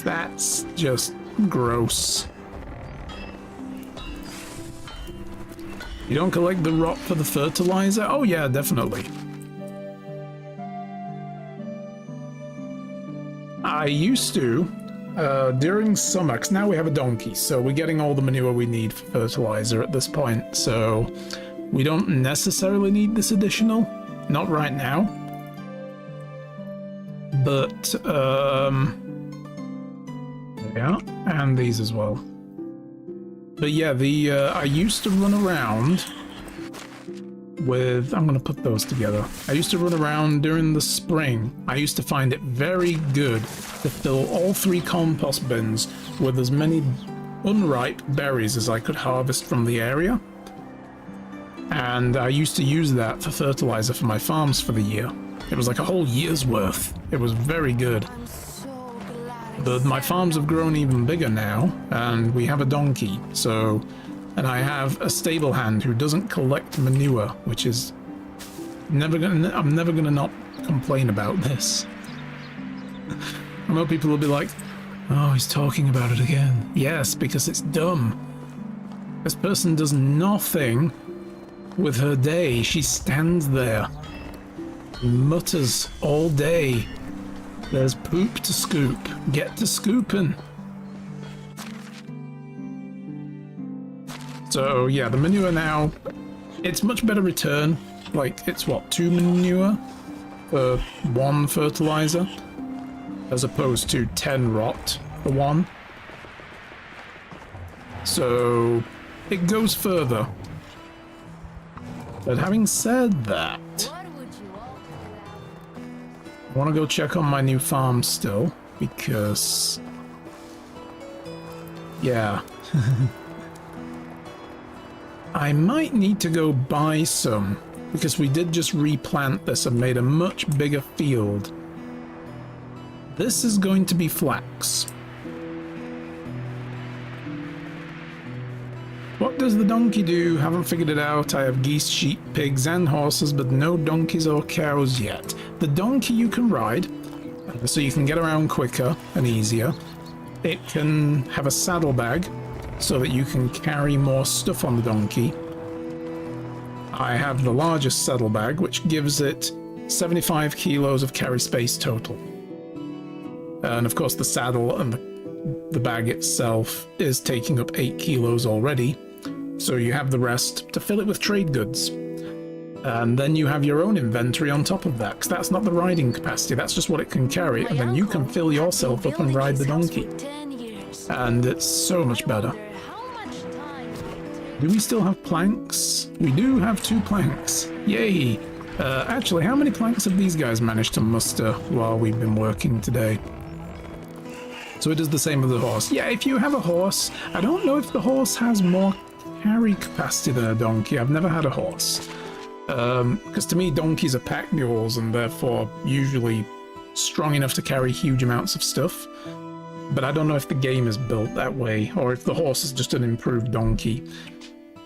That's just gross. You don't collect the rot for the fertilizer? Oh yeah, definitely. I used to, during summer, because now we have a donkey, so we're getting all the manure we need for fertilizer at this point, so we don't necessarily need this additional. Not right now. But, yeah, and these as well. But yeah, I used to run around with, I'm gonna put those together. I used to run around during the spring. I used to find it very good to fill all 3 compost bins with as many unripe berries as I could harvest from the area. And I used to use that for fertilizer for my farms for the year. It was like a whole year's worth. It was very good. I'm so glad But my farms have grown even bigger now, and we have a donkey, so... And I have a stable hand who doesn't collect manure, which is... I'm never gonna not complain about this. I know people will be like, oh, he's talking about it again. Yes, because it's dumb. This person does nothing with her day. She stands there and mutters all day. There's poop to scoop. Get to scooping. So yeah, the manure now, it's much better return. Like, it's what, 2 manure for 1 fertilizer, as opposed to 10 rot for 1. So it goes further. But having said that, I want to go check on my new farm still, because... yeah. I might need to go buy some, because we did just replant this and made a much bigger field. This is going to be flax. What does the donkey do? Haven't figured it out. I have geese, sheep, pigs, and horses, but no donkeys or cows yet. The donkey you can ride, so you can get around quicker and easier. It can have a saddlebag, so that you can carry more stuff on the donkey. I have the largest saddlebag, which gives it 75 kilos of carry space total. And of course the saddle and the bag itself is taking up 8 kilos already, so you have the rest to fill it with trade goods. And then you have your own inventory on top of that, because that's not the riding capacity, that's just what it can carry, and then you can fill yourself up and ride the donkey. And it's so much better. Do we still have planks? We do have 2 planks. Yay! Actually, how many planks have these guys managed to muster while we've been working today? So it is the same with the horse. Yeah, if you have a horse, I don't know if the horse has more carry capacity than a donkey. I've never had a horse. Because to me, donkeys are pack mules and therefore usually strong enough to carry huge amounts of stuff. But I don't know if the game is built that way, or if the horse is just an improved donkey.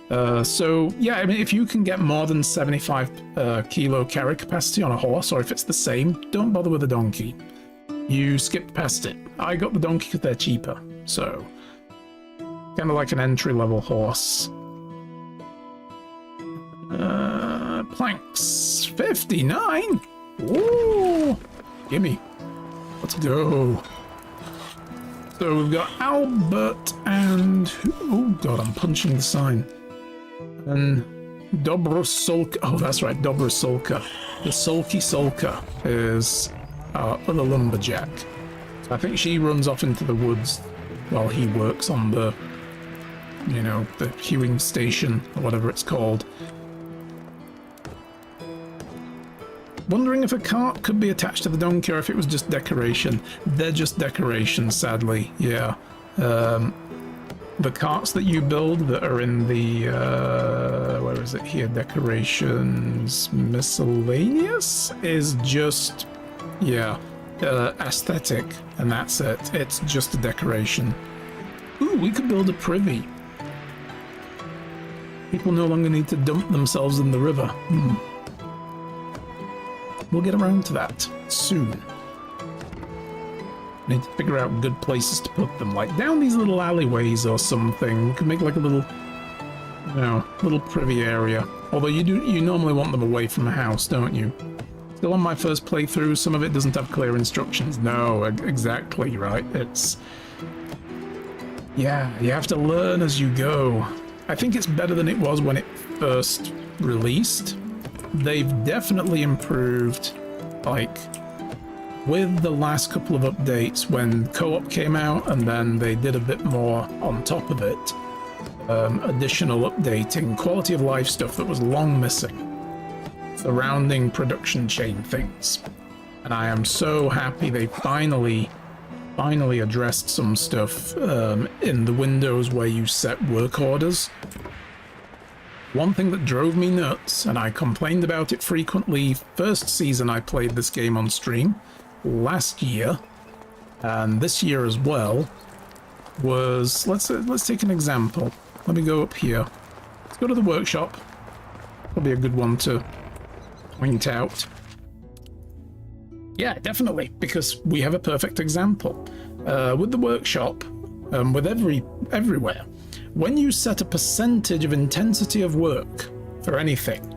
So, yeah, I mean, if you can get more than 75 kilo carry capacity on a horse, or if it's the same, don't bother with a donkey. You skipped past it. I got the donkey because they're cheaper, so... kind of like an entry-level horse. Planks. 59? Ooh! Gimme. Let's go. So we've got Albert and... oh god, I'm punching the sign. And Dobrosolka. Oh, that's right, Dobrosolka. The Sulky Solka is our other lumberjack. So I think she runs off into the woods while he works on the, you know, the hewing station, or whatever it's called. Wondering if a cart could be attached to the donkey or if it was just decoration. They're just decoration, sadly, yeah. The carts that you build that are in the, where is it here, decorations miscellaneous, is just, yeah, aesthetic, and that's it. It's just a decoration. Ooh, we could build a privy. People no longer need to dump themselves in the river. We'll get around to that soon. Need to figure out good places to put them, like down these little alleyways or something. We could make like a little, you know, little privy area. Although you normally want them away from the house, don't you? Still on my first playthrough, some of it doesn't have clear instructions. No, exactly right. It's, yeah, you have to learn as you go. I think it's better than it was when it first released. They've definitely improved, like, with the last couple of updates when co-op came out, and then they did a bit more on top of it. Additional updating, quality of life stuff that was long missing. Surrounding production chain things. And I am so happy they finally addressed some stuff in the windows where you set work orders. One thing that drove me nuts, and I complained about it frequently first season I played this game on stream, last year, And this year as well was, let's take an example. Let me go up here. Let's go to the workshop. Probably a good one to point out. Yeah, definitely, because we have a perfect example. With the workshop, with everywhere, when you set a percentage of intensity of work for anything,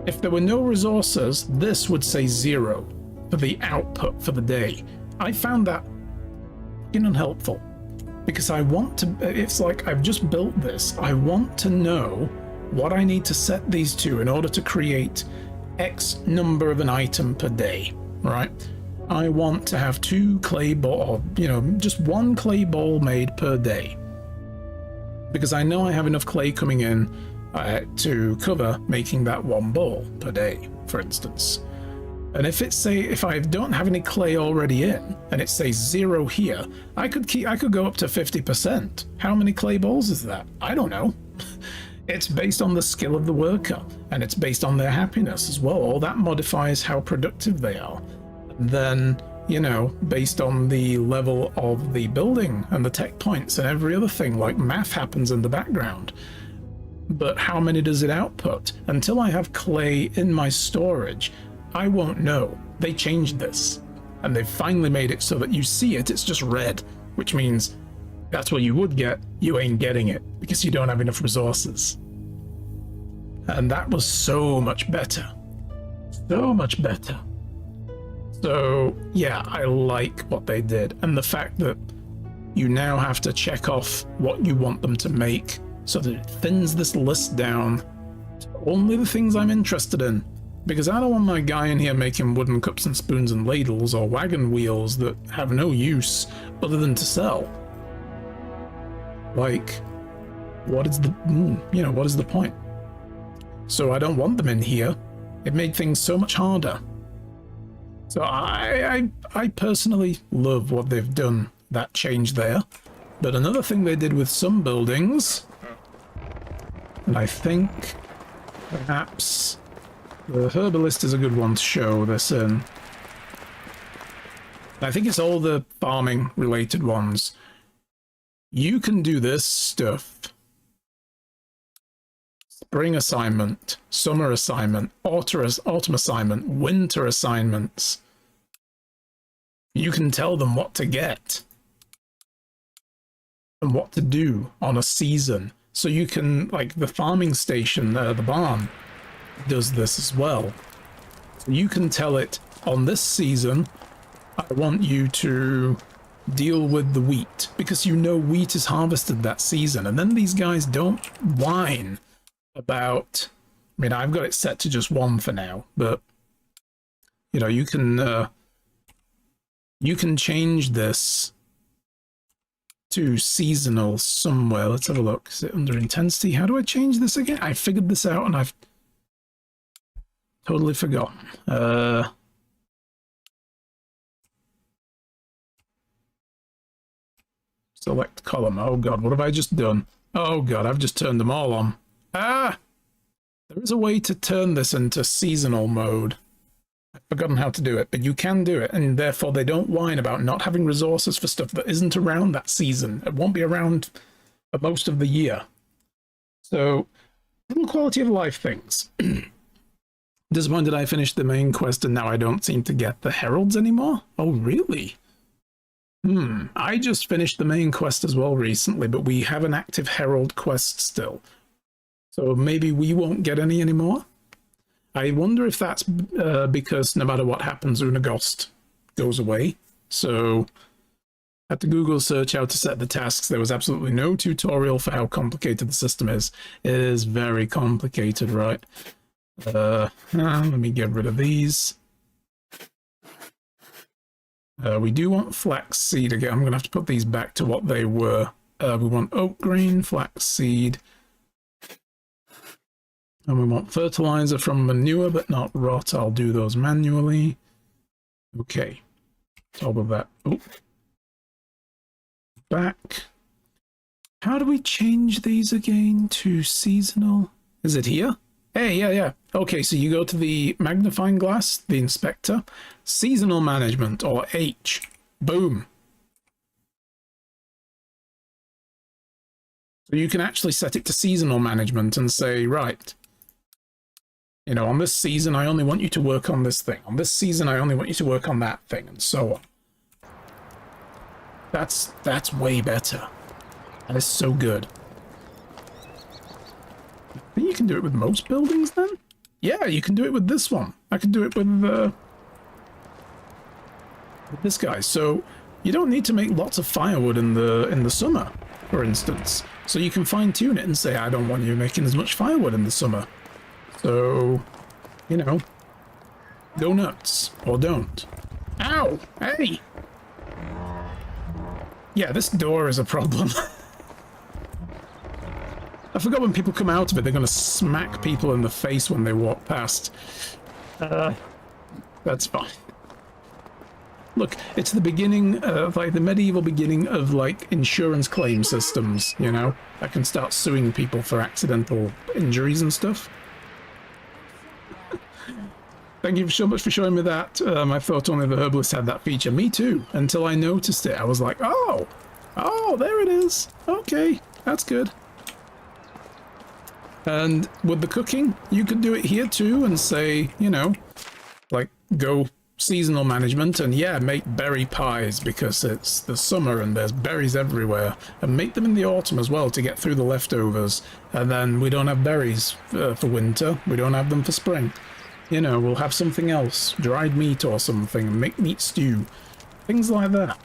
if there were no resources, this would say 0 for the output for the day. I found that unhelpful because I want to, it's like I've just built this. I want to know what I need to set these to in order to create X number of an item per day, right? I want to have 2 clay ball, or, just 1 clay ball made per day. Because I know I have enough clay coming in to cover making that 1 ball per day, for instance. And if I don't have any clay already in, and it says 0 here, I could go up to 50%. How many clay balls is that? I don't know. It's based on the skill of the worker, and it's based on their happiness as well. All that modifies how productive they are. And then, based on the level of the building and the tech points and every other thing, like math happens in the background. But how many does it output? Until I have clay in my storage, I won't know. They changed this, and they've finally made it so that you see it, it's just red, which means that's what you would get. You ain't getting it because you don't have enough resources. And that was so much better. So much better. So yeah, I like what they did, and the fact that you now have to check off what you want them to make so that it thins this list down to only the things I'm interested in. Because I don't want my guy in here making wooden cups and spoons and ladles or wagon wheels that have no use other than to sell. Like, what is the point? So I don't want them in here. It made things so much harder. So I personally love what they've done, that change there. But another thing they did with some buildings, and I think perhaps the herbalist is a good one to show this in. I think it's all the farming related ones. You can do this stuff. Spring assignment, summer assignment, autumn assignment, winter assignments. You can tell them what to get and what to do on a season. So you can, like the farming station, the barn, does this as well. So you can tell it, on this season, I want you to deal with the wheat, because wheat is harvested that season. And then these guys don't whine about, I've got it set to just 1 for now, but you can change this to seasonal somewhere. Let's have a look. Is it under intensity? How do I change this again? I figured this out and I've totally forgotten. Select column. Oh god, what have I just done? Oh god, I've just turned them all on. Ah! There is a way to turn this into seasonal mode. I've forgotten how to do it, but you can do it, and therefore they don't whine about not having resources for stuff that isn't around that season. It won't be around for most of the year. So, little quality of life things. Disappointed I finished the main quest and now I don't seem to get the heralds anymore? Oh, really? I just finished the main quest as well recently, but we have an active herald quest still. So maybe we won't get any anymore? I wonder if that's because no matter what happens, Unagost goes away. So I had to Google search how to set the tasks. There was absolutely no tutorial for how complicated the system is. It is very complicated, right? Let me get rid of these. We do want flax seed again. I'm going to have to put these back to what they were. We want oat grain, flax seed. And we want fertilizer from manure, but not rot. I'll do those manually. Okay. Toggle that. Oh. Back. How do we change these again to seasonal? Is it here? Hey, yeah. Okay, so you go to the magnifying glass, the inspector, seasonal management, or H. Boom. So you can actually set it to seasonal management and say, right, you know, on this season, I only want you to work on this thing. On this season, I only want you to work on that thing, and so on. That's way better. That is so good. I think you can do it with most buildings then? Yeah, you can do it with this one. I can do it with this guy. So you don't need to make lots of firewood in the summer, for instance. So you can fine tune it and say, I don't want you making as much firewood in the summer. So, you know, go nuts or don't. Ow! Hey! Yeah, this door is a problem. I forgot when people come out of it, they're going to smack people in the face when they walk past. That's fine. Look, it's the beginning of, like, the medieval beginning of, like, insurance claim systems, you know? I can start suing people for accidental injuries and stuff. Thank you so much for showing me that. I thought only the herbalist had that feature. Me too, until I noticed it. I was like, oh, there it is. Okay, that's good. And with the cooking, you could do it here too and say, you know, like, go seasonal management and yeah, make berry pies because it's the summer and there's berries everywhere, and make them in the autumn as well to get through the leftovers. And then we don't have berries for winter. We don't have them for spring. You know, we'll have something else, dried meat or something, make meat stew, things like that.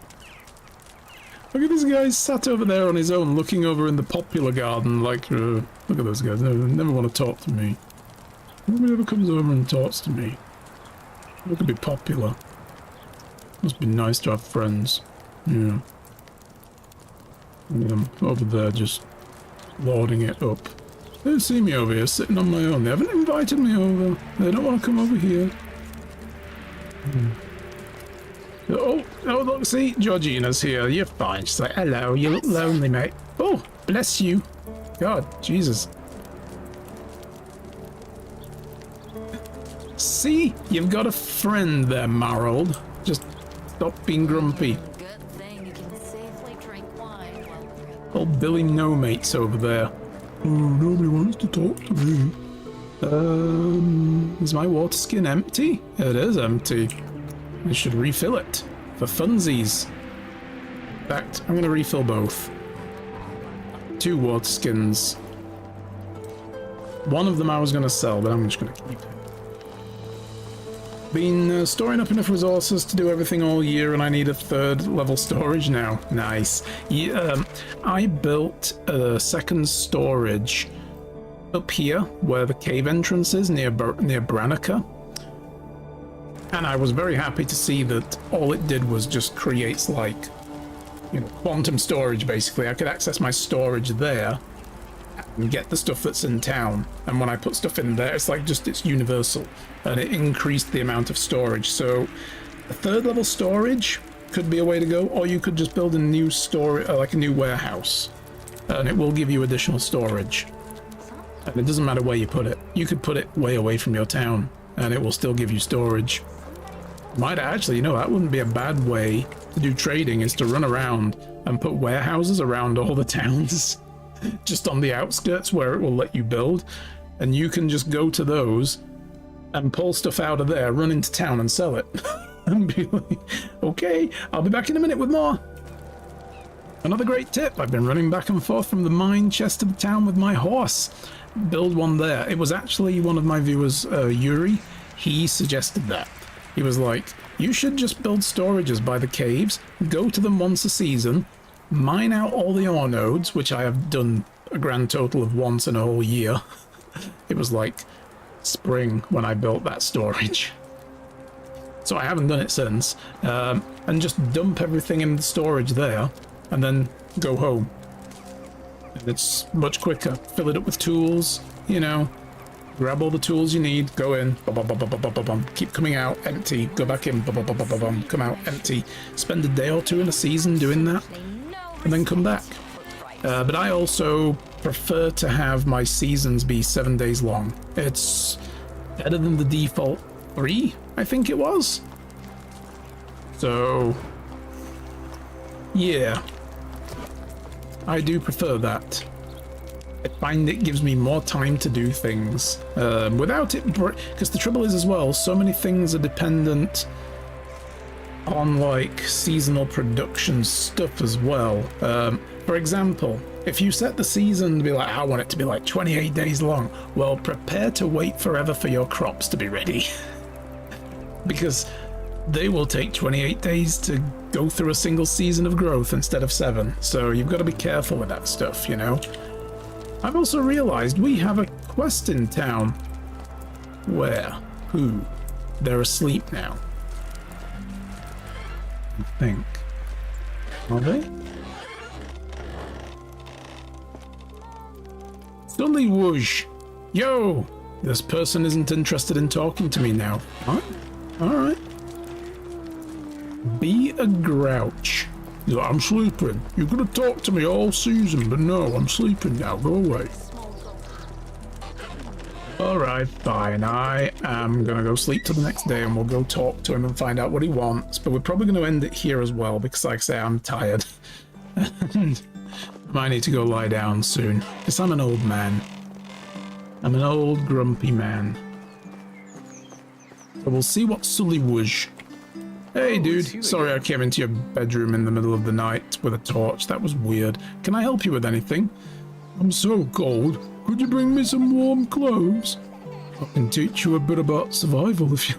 Look at this guy sat over there on his own, looking over in the popular garden, like, look at those guys, they never want to talk to me. Nobody ever comes over and talks to me. Look a bit popular. Must be nice to have friends. Yeah. Look at them over there, just lording it up. They don't see me over here, sitting on my own. They haven't invited me over. They don't want to come over here. Oh, look, see, Georgina's here. You're fine. She's like, hello, you look lonely, mate. Oh, bless you. God, Jesus. See, you've got a friend there, Marold. Just stop being grumpy. Good thing you can safely drink wine while Old Billy No Mates over there. Oh, nobody wants to talk to me. Is my water skin empty? It is empty. I should refill it for funsies. In fact, I'm going to refill both. 2 water skins. One of them I was going to sell, but I'm just going to keep it. Been storing up enough resources to do everything all year, and I need a 3rd level storage now. Nice. Yeah, I built a 2nd storage up here where the cave entrance is near Branica. And I was very happy to see that all it did was just creates, like, you know, quantum storage, basically. I could access my storage there and get the stuff that's in town. And when I put stuff in there, it's like just, it's universal. And it increased the amount of storage. So a 3rd level storage could be a way to go, or you could just build a new storage, like a new warehouse. And it will give you additional storage. And it doesn't matter where you put it. You could put it way away from your town, and it will still give you storage. Might actually, you know, that wouldn't be a bad way to do trading, is to run around and put warehouses around all the towns, just on the outskirts where it will let you build, and you can just go to those and pull stuff out of there, run into town and sell it, and be like, okay, I'll be back in a minute with more. Another great tip, I've been running back and forth from the mine chest to the town with my horse. Build one there. It was actually one of my viewers, Yuri, he suggested that. He was like, you should just build storages by the caves, go to them once a season, mine out all the ore nodes, which I have done a grand total of once in a whole year. It was like spring when I built that storage. So I haven't done it since. And just dump everything in the storage there, and then go home. And it's much quicker. Fill it up with tools, you know. Grab all the tools you need, go in, keep coming out, empty, go back in, come out, empty. Spend a day or 2 in a season doing that, and then come back. But I also prefer to have my seasons be 7 days long. It's better than the default 3, I think it was. So, Yeah. I do prefer that. I find it gives me more time to do things. Without it, because the trouble is as well, so many things are dependent on like seasonal production stuff as well. For example, if you set the season to be like, I want it to be like 28 days long, well, prepare to wait forever for your crops to be ready. Because they will take 28 days to go through a single season of growth instead of 7. So you've got to be careful with that stuff, you know? I've also realized we have a quest in town. Where? Who? They're asleep now. I think. Are they? Sully Whoosh! Yo! This person isn't interested in talking to me now. What? Alright. Be a grouch. Yeah, I'm sleeping. You're gonna talk to me all season, but no, I'm sleeping now. Go away. Alright, fine. I am gonna go sleep till the next day and we'll go talk to him and find out what he wants. But we're probably gonna end it here as well because, like I say, I'm tired. And I might need to go lie down soon because I'm an old man. I'm an old grumpy man. But we'll see what Sully Whoosh. Hey dude, sorry I came into your bedroom in the middle of the night with a torch. That was weird. Can I help you with anything? I'm so cold. Could you bring me some warm clothes? I can teach you a bit about survival if you...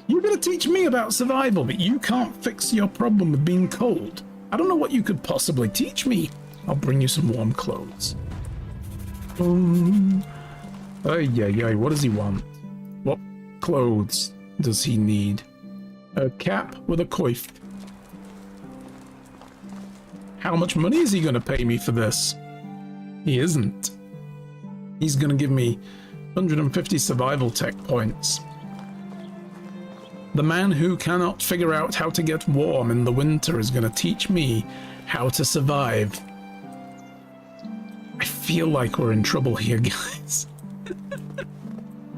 You're gonna teach me about survival, but you can't fix your problem with being cold. I don't know what you could possibly teach me. I'll bring you some warm clothes. Ay, what does he want? What clothes does he need? A cap with a coif. How much money is he going to pay me for this? He isn't. He's going to give me 150 survival tech points. The man who cannot figure out how to get warm in the winter is going to teach me how to survive. I feel like we're in trouble here, guys.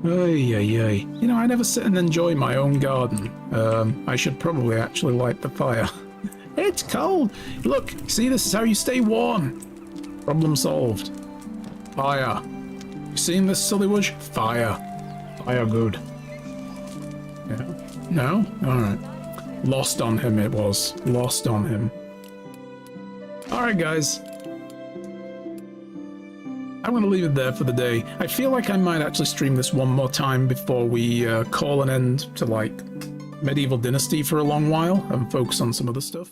Ay. You know, I never sit and enjoy my own garden. I should probably actually light the fire. It's cold. Look, see, this is how you stay warm. Problem solved. Fire. You seen this, Sully Whoosh? Fire. Fire good. Yeah. No? Alright. Lost on him it was. Lost on him. Alright, guys. I'm going to leave it there for the day. I feel like I might actually stream this one more time before we call an end to, like, Medieval Dynasty for a long while and focus on some other stuff.